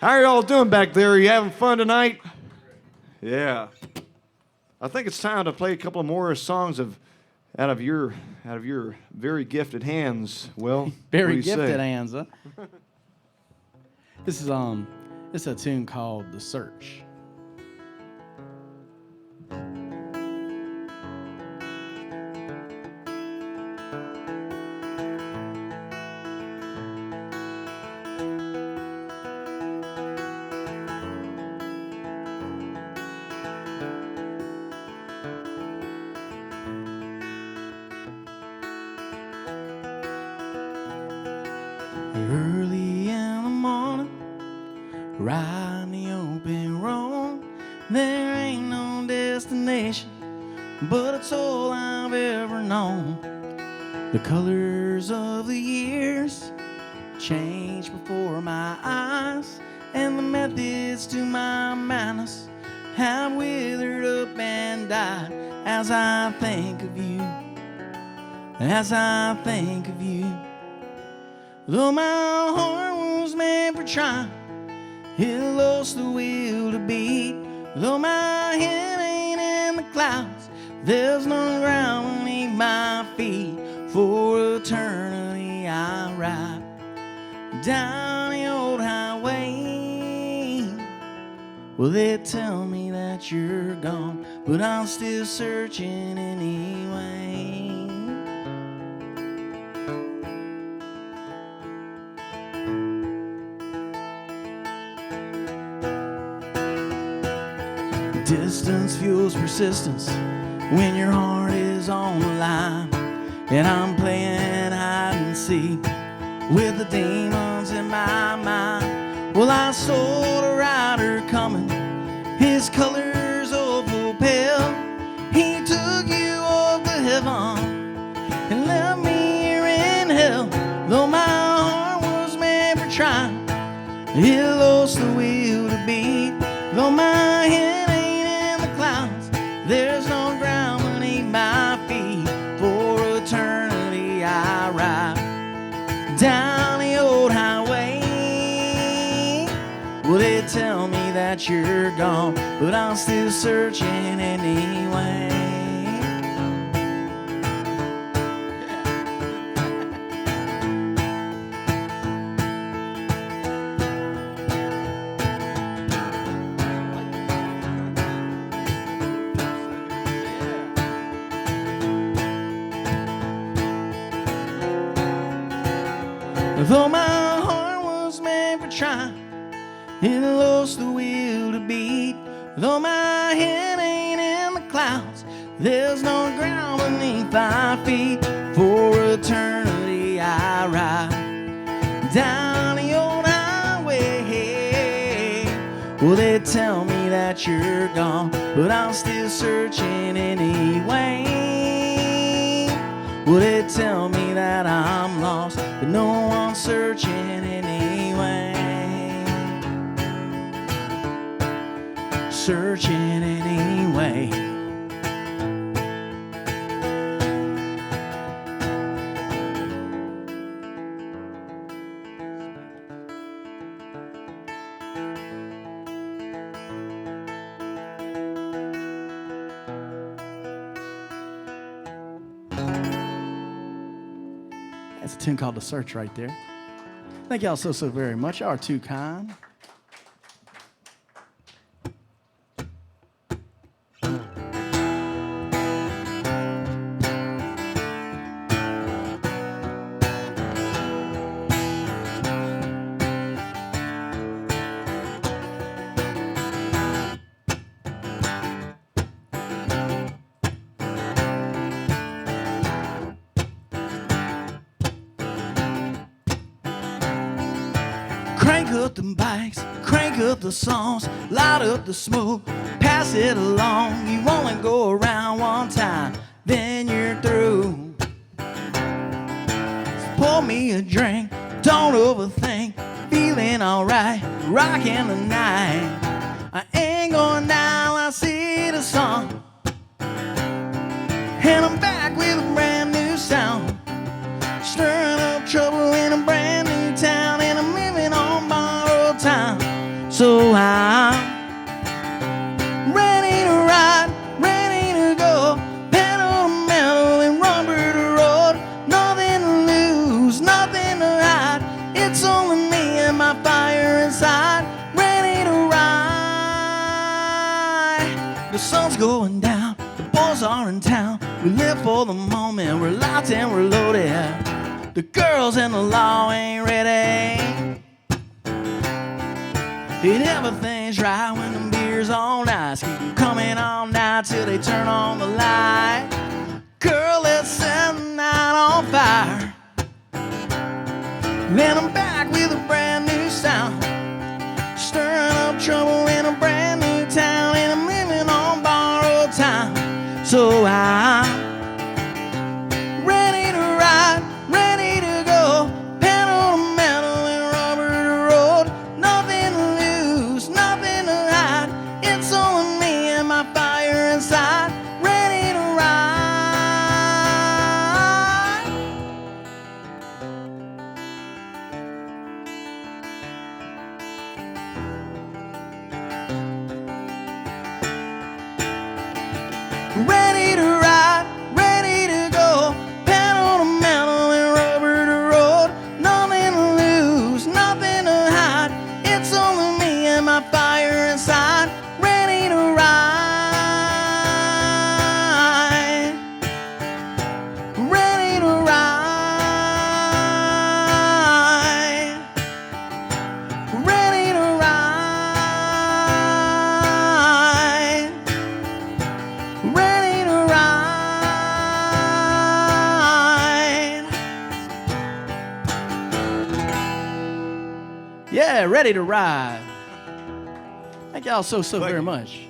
How are y'all doing back there? Are you having fun tonight? Yeah. I think it's time to play a couple more songs out of your very gifted hands. Will, Very gifted hands, huh? This is a tune called The Search. Early in the morning, riding the open road, there ain't no destination, but it's all I've ever known. The colors of the years change before my eyes, and the methods to my madness have withered up and died as I think of you, as I think of you. Though my heart was made for trying, it lost the will to beat. Though my head ain't in the clouds, there's no ground beneath my feet. For eternity I ride down the old highway. Well, they tell me that you're gone, but I'm still searching anyway. Distance fuels persistence when your heart is on the line, and I'm playing hide and seek with the demons in my mind. Well, I saw the rider coming, his colors awful pale. He took you off to heaven and left me here in hell. Though my heart was made for trying, it lost the will to beat. Though my head ain't in the clouds, there's no ground beneath my feet. For eternity I ride down the old highway. Well, they tell me that you're gone, but I'm still searching anyway. Though my heart was made for trying, it lost the will to beat. Though my head ain't in the clouds, there's no ground beneath my feet. For eternity I ride down the old highway. Well, they tell me that you're gone, but I'm still searching anyway. Well, they tell me that I'm lost, but no one's searching anyway. Searching anyway. That's a tune called The Search right there. Thank y'all so very much. Y'all are too kind. Crank up the bikes, crank up the songs, light up the smoke, pass it along. You only go around one time, then you're through. So pour me a drink, don't overthink, feeling alright, rocking the night. I ain't going down, I see the sun, and I'm back with a brand new sound, stirring up trouble in a brand new town, and I'm living on borrowed time. So I'm ready to ride, ready to go, pedal to metal and rubber to road. Nothing to lose, nothing to hide. It's only me and my fire inside, ready to ride. The sun's going down, the boys are in town. We live for the moment, we're locked and we're loaded. The girls and the law ain't ready. And everything's right when the beer's all nice. Keep them coming all night till they turn on the light. Girl, let's set the night on fire. Then I'm back with a brand new sound, stirring up trouble in a brand new town, and I'm living on borrowed time. So I'm ready to ride, ready to go, pedal to metal and rubber to road. Nothing to lose, nothing to hide. It's only me and my fire inside, ready to ride. Ready to ride, ready to go, pedal to metal and rubber to road. Nothing to lose, nothing to hide. It's only me and my fire inside, ready to ride. Ready to ride. Ready to ride. Ready to ride. Yeah, ready to ride. Thank y'all so very you. much.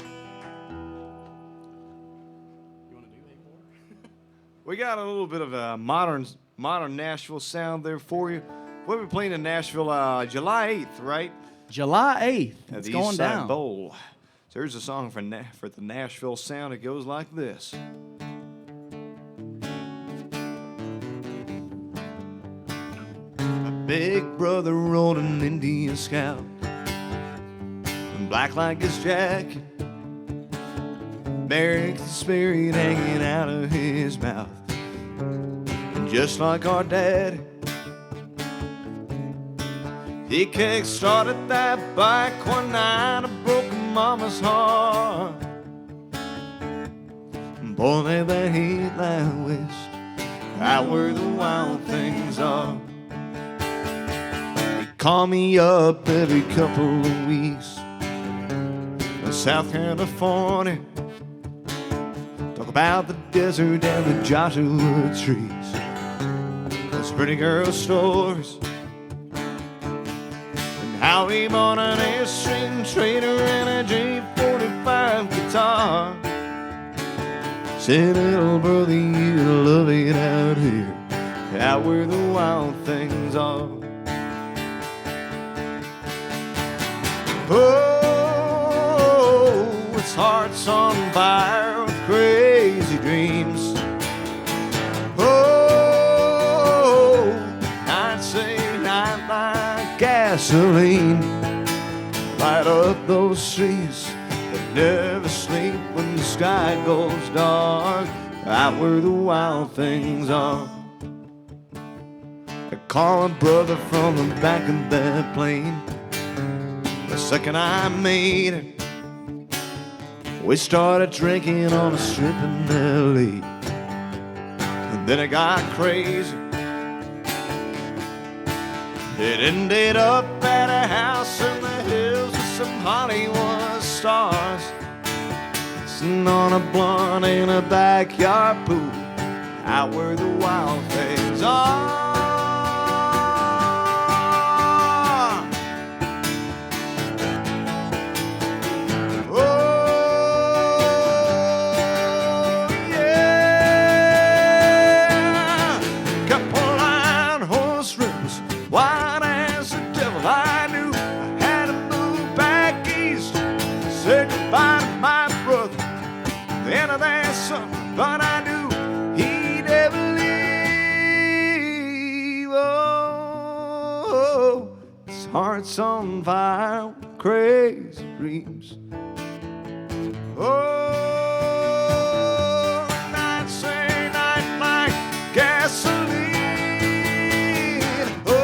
We got a little bit of a modern Nashville sound there for you. We'll be playing in Nashville July 8th, right? July 8th. At It's the going East Side down. Bowl. So here's a song for the Nashville sound. It goes like this. My big brother rode an Indian scout, black like his jacket, American spirit hanging out of his mouth. And just like our daddy, he kick-started that bike one night and broke mama's heart. Boy, they that heat like west, out where the wild things are. He called me up every couple of weeks in South California, talk about the desert and the Joshua trees. pretty girl stories, and how he bought an Airstream trader and a J45 guitar. Said, little brother, you love it out here, out where the wild things are. Oh, its heart's on fire with crazy dreams. Oh, I'd say night like gasoline. Light up those streets that never sleep when the sky goes dark, out where the wild things are. I call a brother from the back of that plane. The second I made it, we started drinking on a strip in L.A. And then it got crazy. It ended up at a house in the hills with some Hollywood stars, sitting on a blunt in a backyard pool, out where the wild things are. But I knew he'd never leave. Oh, his heart's on fire with crazy dreams. Oh, nights say night like gasoline. Oh,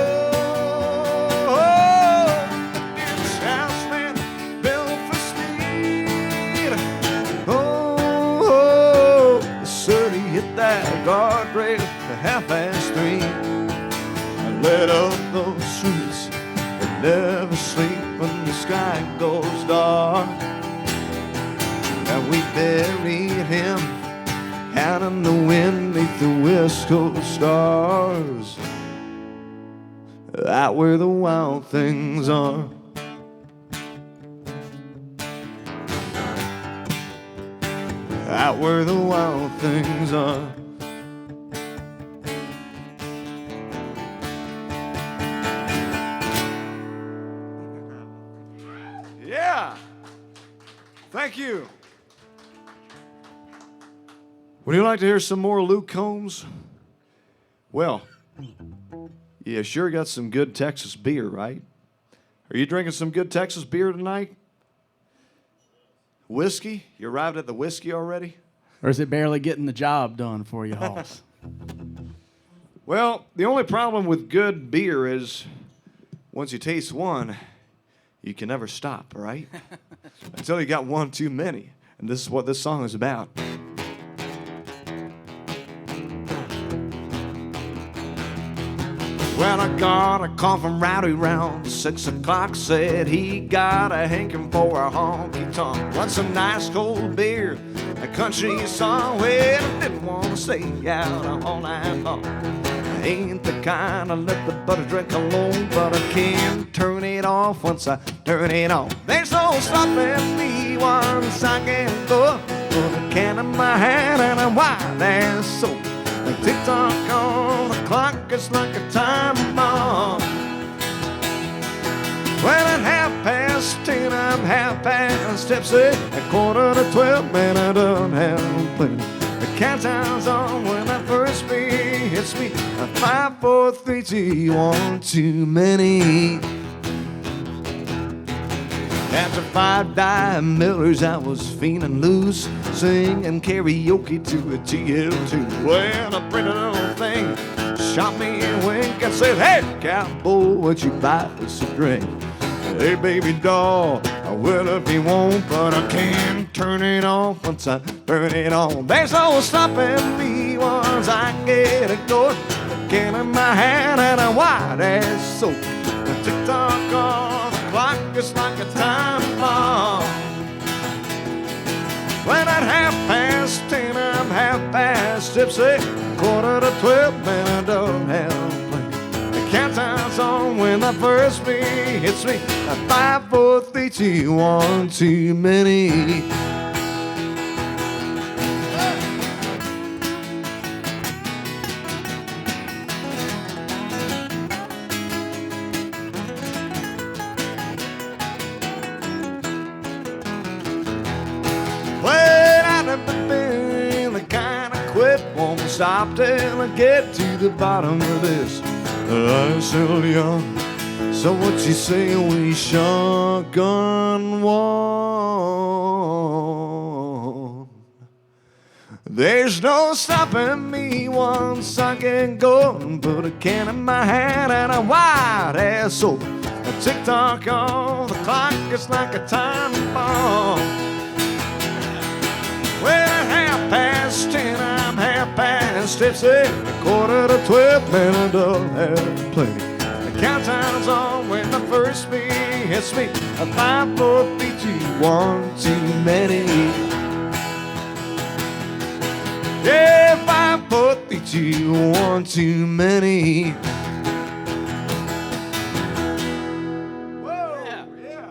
this house man built for speed. He hit that guardrail at 3:30. I lit up those streets that never sleep when the sky goes dark. And we buried him out in the wind beneath the West Coast stars, out where the wild things are. Out where the wild things are. Yeah. Thank you. Would you like to hear some more Luke Combs? Well, you sure got some good Texas beer, right? Are you drinking some good Texas beer tonight? Whiskey? You arrived at the whiskey already? Or is it barely getting the job done for you, Hoss? Well, the only problem with good beer is once you taste one, you can never stop, right? Until you got one too many. And this is what this song is about. Well, I got a call from Rowdy round 6 o'clock. Said he got a hankering for a honky tonk. Want some nice cold beer, a country song. Well, I didn't want to stay out all night long. I ain't the kind to let the butter drink alone, but I can't turn it off once I turn it on. There's no stopping me once I get go. Put a can in my hand and a white ass soap. Like tick-tock on the clock, it's like a time bomb. Well, at 10:30, I'm half past tipsy. At 11:45, man, I don't have plenty. The countdown's on when that first beat hits me. 5, 4, 3, 2, 1 too many. After 5 dime Millers, I was feeling loose, singing karaoke to a TL2. Well, a pretty little thing shot me a wink and said, "Hey, cowboy, what you buy us a drink?" "Hey, baby doll, I will if you want, but I can't turn it off once I turn it on. There's no stopping me once I get it going. A can in my hand and a white ass soap. A tick-tock on the clock is like a time bomb. When at 10:30, I'm half past tipsy. 11:45, man, I don't have countdown's on when the first beat hits me. 5, 4, 3, 2, 1, too many. Won't stop till I get to the bottom of this. I'm still young, so what you say we shotgun one? There's no stopping me once I get going. Put a can in my hand and a wide ass open. A tick-tock on the clock, it's like a time bomb. Well, 10:30, I'm 10:30, 11:45, and I don't have plenty. The countdown's on when the first beat hits me. 5, 4, 3, 2, 1, too many. Yeah, 5, 4, 3, 2, 1, too many. Whoa, yeah.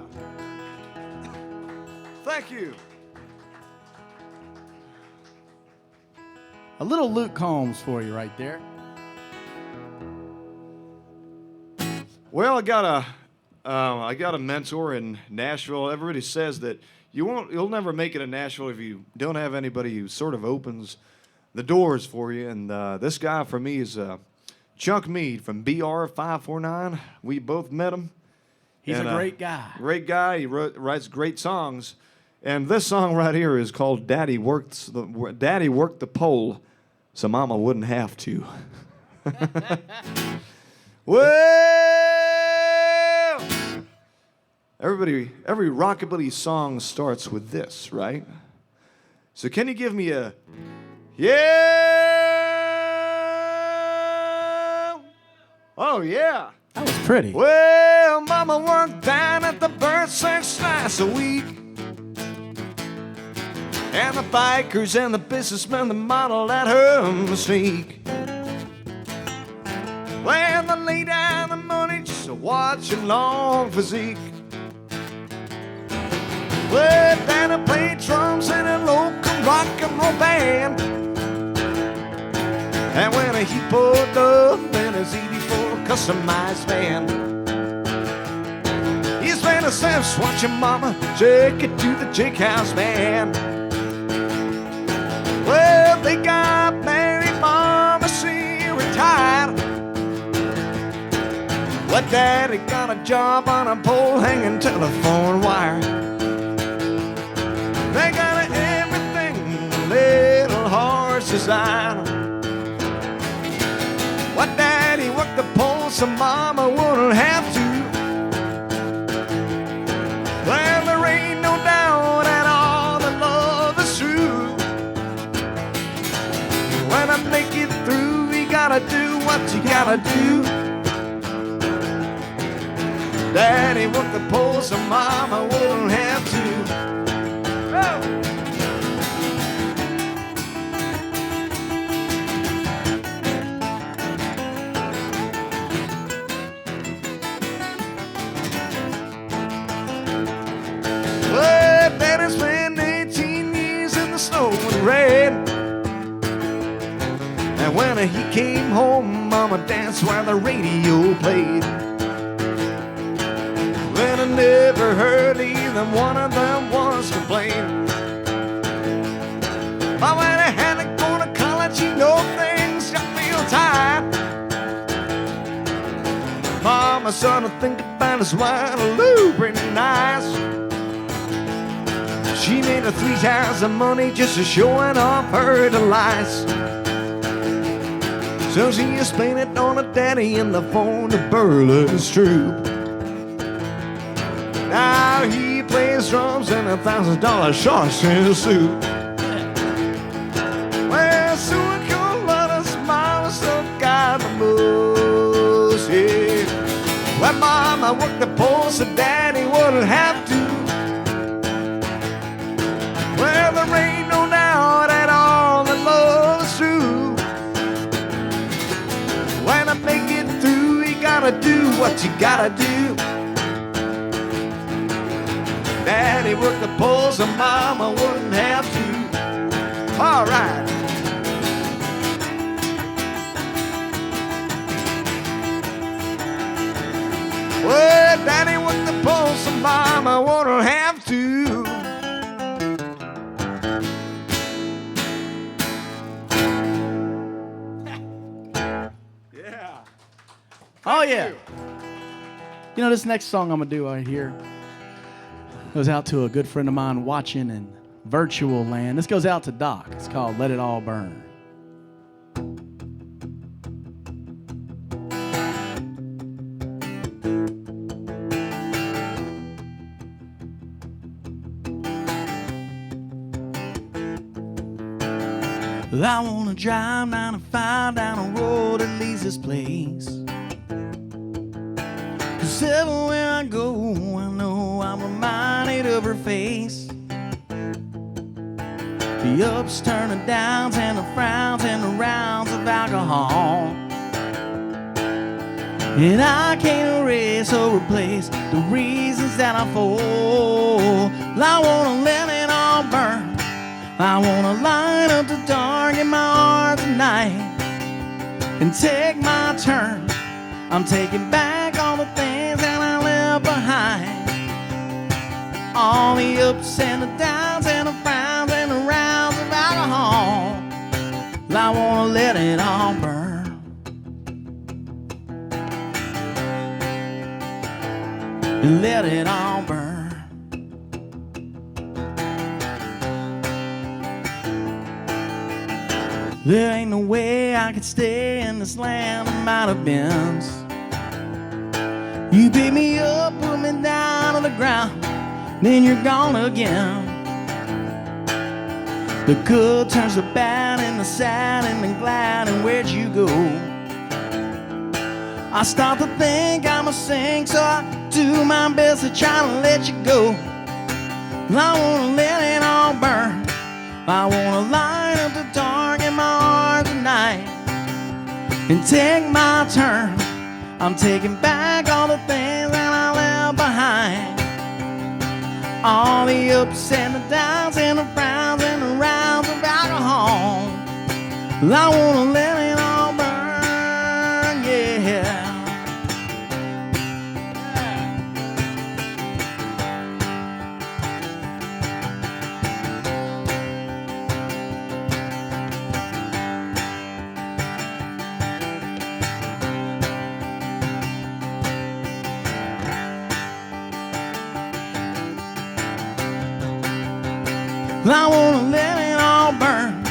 Thank you. A little Luke Combs for you right there. Well, I got a mentor in Nashville. Everybody says that you'll never make it in Nashville if you don't have anybody who sort of opens the doors for you. And this guy for me is Chuck Mead from BR 549. We both met him. He's a great guy. Great guy. He writes great songs. And this song right here is called Daddy Worked the Pole so Mama wouldn't have to. Well, every rockabilly song starts with this, right? So can you give me a yeah? Oh, yeah. That was pretty. Well, Mama worked down at the bird 6 nights a week. And the bikers and the businessmen that modeled at her mystique. When they lay down the money just to watch a long physique. Well, Danny played drums in a local rock and roll band. And when he pulled up in his 84 customized van, he spent his steps watching Mama take it to the Jake House band. Well, they got married, Mama, she retired. But Daddy got a job on a pole hanging telephone wire. They got everything little hearts desire. What Daddy worked the pole so Mama wouldn't have to. Well, there ain't no doubt at all that love is true. When I make it through, you gotta do what you gotta do. Daddy worked the pole so Mama wouldn't have to. Oh. Well, Daddy spent 18 years in the snow and rain. And when he came home, Mama danced while the radio played. When I never heard either one of them once complain. But when I had to go to college, you know things got real tight. Mama started to think about his Waterloo pretty nice. She made her 3 times the money just for showing off her delights. So she explained it on her daddy in the phone to Burley's Troop. Now he plays drums in $1,000 sharks in a suit. Well, so I could let us Mama still got the most, yeah. When Mama worked the pole so Daddy wouldn't have to. Well, there ain't no doubt at all that love is true. When I make it through, you gotta do what you gotta do. Daddy worked the pole so mama wouldn't have to. All right. Well, Daddy worked the pole so mama wouldn't have to. Yeah. Oh, yeah. You know, this next song I'm going to do right here goes out to a good friend of mine watching in virtual land. This goes out to Doc. It's called Let It All Burn. Well, I wanna drive 95 down a road that leads this place. 'Cause everywhere I go, I know I'm reminded of her face. The ups, turn the downs, and the frowns, and the rounds of alcohol. And I can't erase or replace the reasons that I fall. I wanna let it all burn. I wanna light up the dark in my heart tonight and take my turn. I'm taking back all the things that I left behind. All the ups and the downs and the frowns and the rounds of alcohol. I wanna let it all burn. And let it all burn. There ain't no way I could stay in this land of mighty bends. You pick me up, put me down on the ground, then you're gone again. The good turns to bad and the sad and the glad, and where'd you go? I start to think I'm a sink, so I do my best to try to let you go. I wanna let it all burn. I wanna light up the dark in my heart tonight and take my turn. I'm taking back all the things that I left behind. All the ups and the downs and the frowns and the rounds of alcohol. I wanna let it all burn, yeah. I wanna let it all burn.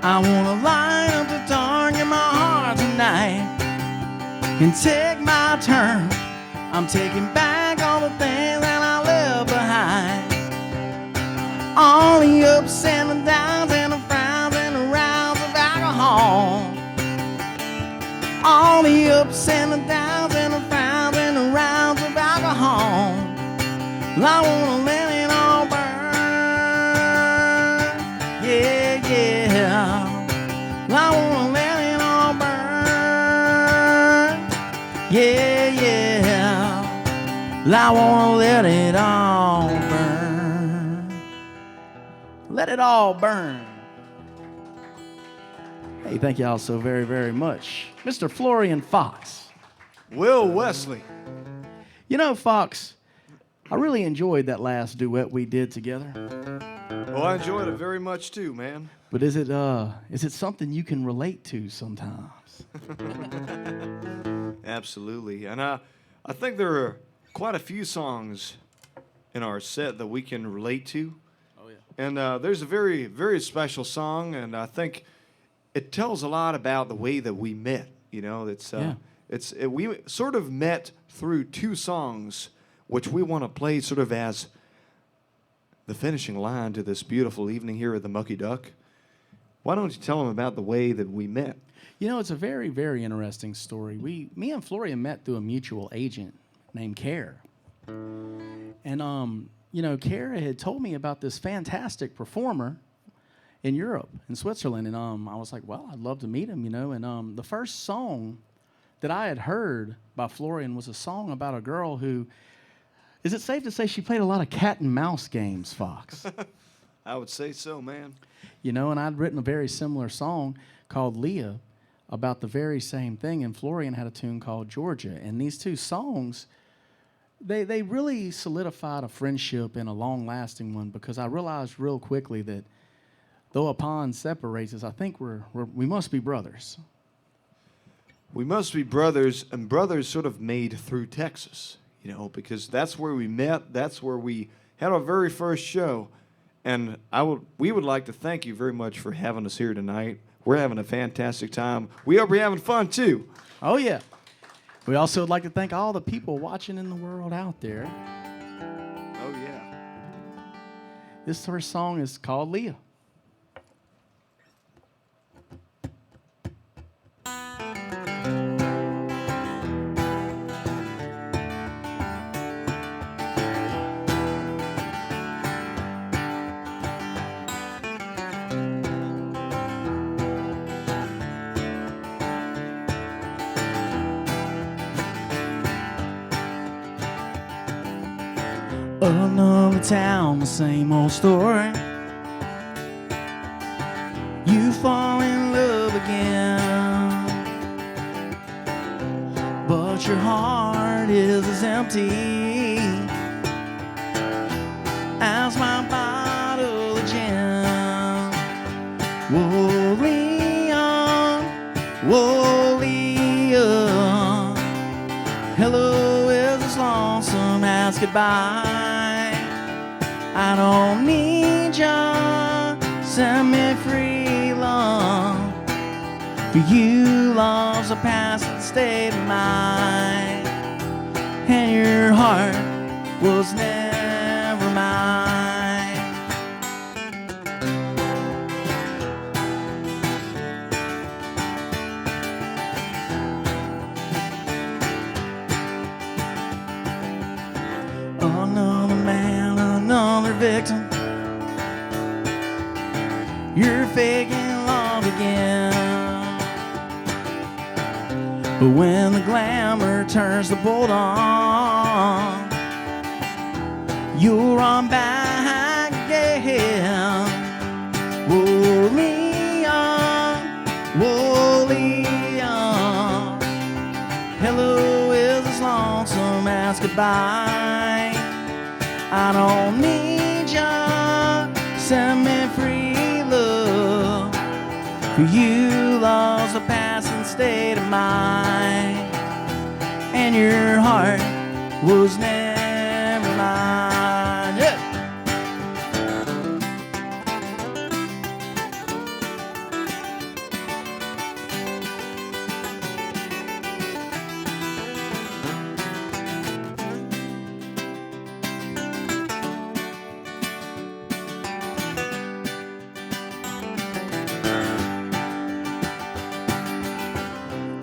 I wanna light up the dark in my heart tonight and take my turn. I'm taking back all the things that I left behind. All the ups and the downs and the frowns and the rounds of alcohol. All the ups and the downs and the frowns and the rounds of alcohol. I wanna let it all burn. Yeah, yeah. I wanna let it all burn. Yeah, yeah. I wanna let it all burn. Let it all burn. Hey, thank y'all so very, very much. Mr. Florian Fox. Will Wesley. You know, Fox, I really enjoyed that last duet we did together. Well, I enjoyed it very much too, man. But is it something you can relate to sometimes? Absolutely. And I think there are quite a few songs in our set that we can relate to. Oh, yeah. And there's a very, very special song, and I think it tells a lot about the way that we met. You know, we sort of met through two songs, which we want to play sort of as the finishing line to this beautiful evening here at the Mucky Duck. Why don't you tell them about the way that we met? You know, it's a very, very interesting story. Me and Florian met through a mutual agent named Kara. And, you know, Kara had told me about this fantastic performer in Europe, in Switzerland. And I was like, well, I'd love to meet him, you know. And the first song that I had heard by Florian was a song about a girl who, is it safe to say she played a lot of cat and mouse games, Fox? I would say so, man. You know, and I'd written a very similar song called Leah about the very same thing, and Florian had a tune called Georgia. And these two songs, they really solidified a friendship and a long-lasting one, because I realized real quickly that though a pond separates us, I think we must be brothers. We must be brothers, and brothers sort of made through Texas, you know, because that's where we met. That's where we had our very first show. And we would like to thank you very much for having us here tonight. We're having a fantastic time. We hope you're having fun, too. Oh, yeah. We also would like to thank all the people watching in the world out there. Oh, yeah. This first song is called Leah. Another town, the same old story. You fall in love again, but your heart is as empty as my bottle of gin. Whoa, Leon, whoa, Leon, hello is as lonesome as goodbye. I don't need ya, set me free, love. For you, love's a passing state of mind, and your heart was never mine. Another man, another victim. You're faking love again. But when the glamour turns the bolt on, you'll run back again. Whoa, Leon, whoa, Leon, hello is as lonesome as goodbye. I don't need ya, set me free, love. For you, love's a passing state of mind, and your heart was never mine. Yeah.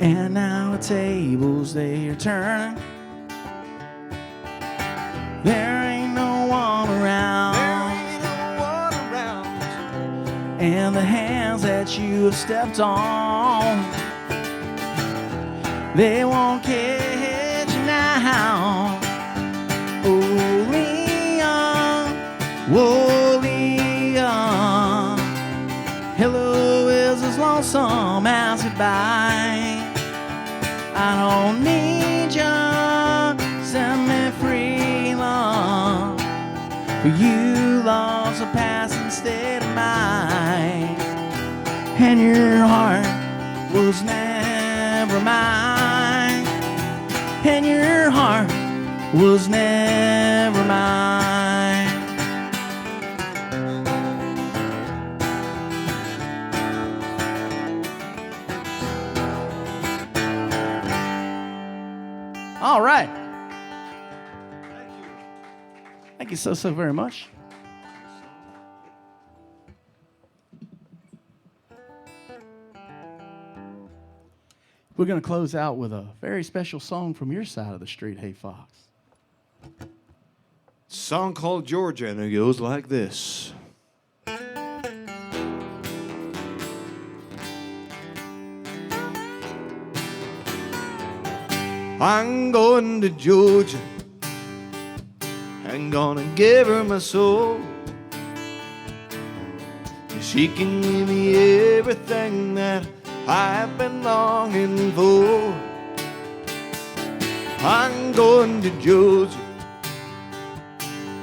And now the tables, they are turning. There ain't no one around. And the hands that you have stepped on, they won't catch you now. Oh, Leon, whoa, Leon, hello is as lonesome as goodbye. I don't need ya, set me free, love. For you, love's a passing state of mind, and your heart was never mine, and your heart was never mine. All right. Thank you so very much. We're going to close out with a very special song from your side of the street, Hey Fox. Song called Georgia, and it goes like this. I'm going to Georgia and gonna give her my soul. She can give me everything that I've been longing for. I'm going to Georgia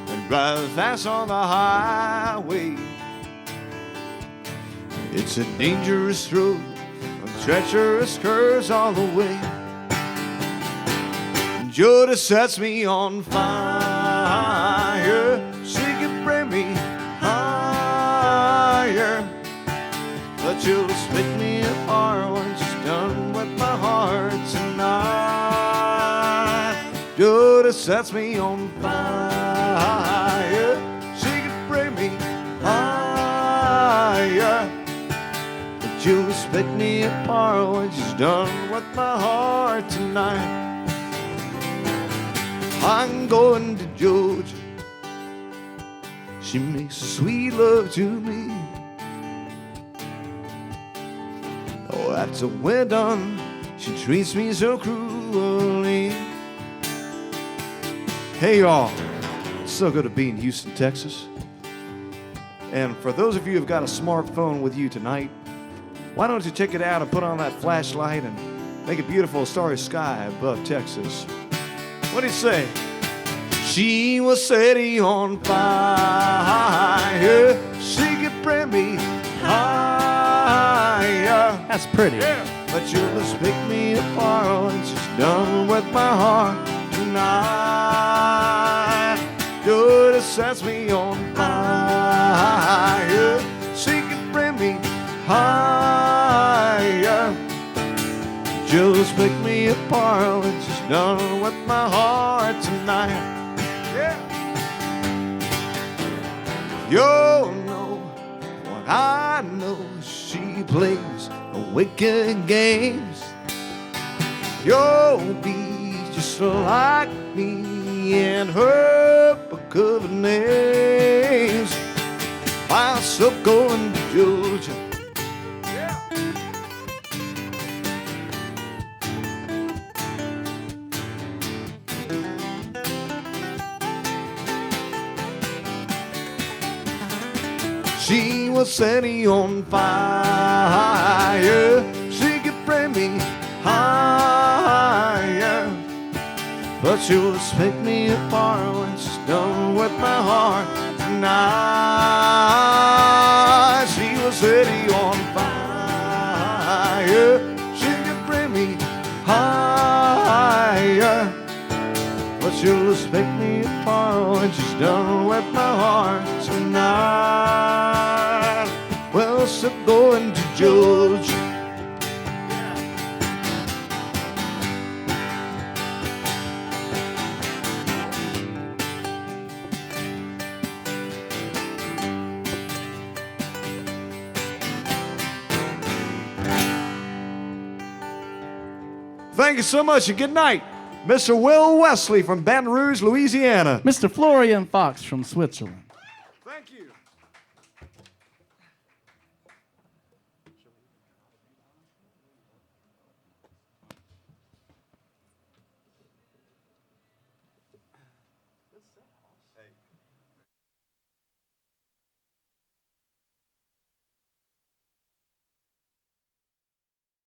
and drive fast on the highway. It's a dangerous road, treacherous curves all the way. Georgia sets me on fire. She can bring me higher, but she'll split me apart when she's done with my heart tonight. Georgia sets me on fire. She can bring me higher, but she'll split me apart when she's done with my heart tonight. I'm going to Georgia. She makes sweet love to me. Oh, after we're done, she treats me so cruelly. Hey y'all, it's so good to be in Houston, Texas. And for those of you who've got a smartphone with you tonight, why don't you check it out and put on that flashlight and make a beautiful starry sky above Texas. What do you say? She was setting on fire. She could bring me higher. That's pretty. Yeah. But she'll just pick me apart when she's done with my heart tonight. Good, sets me on fire. She could bring me higher. She'll just pick me apart when she's done with my heart tonight. Yeah. You know what I know. She plays wicked games. You'll be just like me and her book of names. I'm still going to Georgia. She was setting on fire. She could bring me higher, but she'll split me apart when she's done with my heart tonight. She was setting on fire. She could bring me higher, but she'll split me apart when she's done with my heart tonight. Well, so going to Georgia. Thank you so much and good night. Mr. Will Wesley from Baton Rouge, Louisiana. Mr. Florian Fox from Switzerland. Thank you.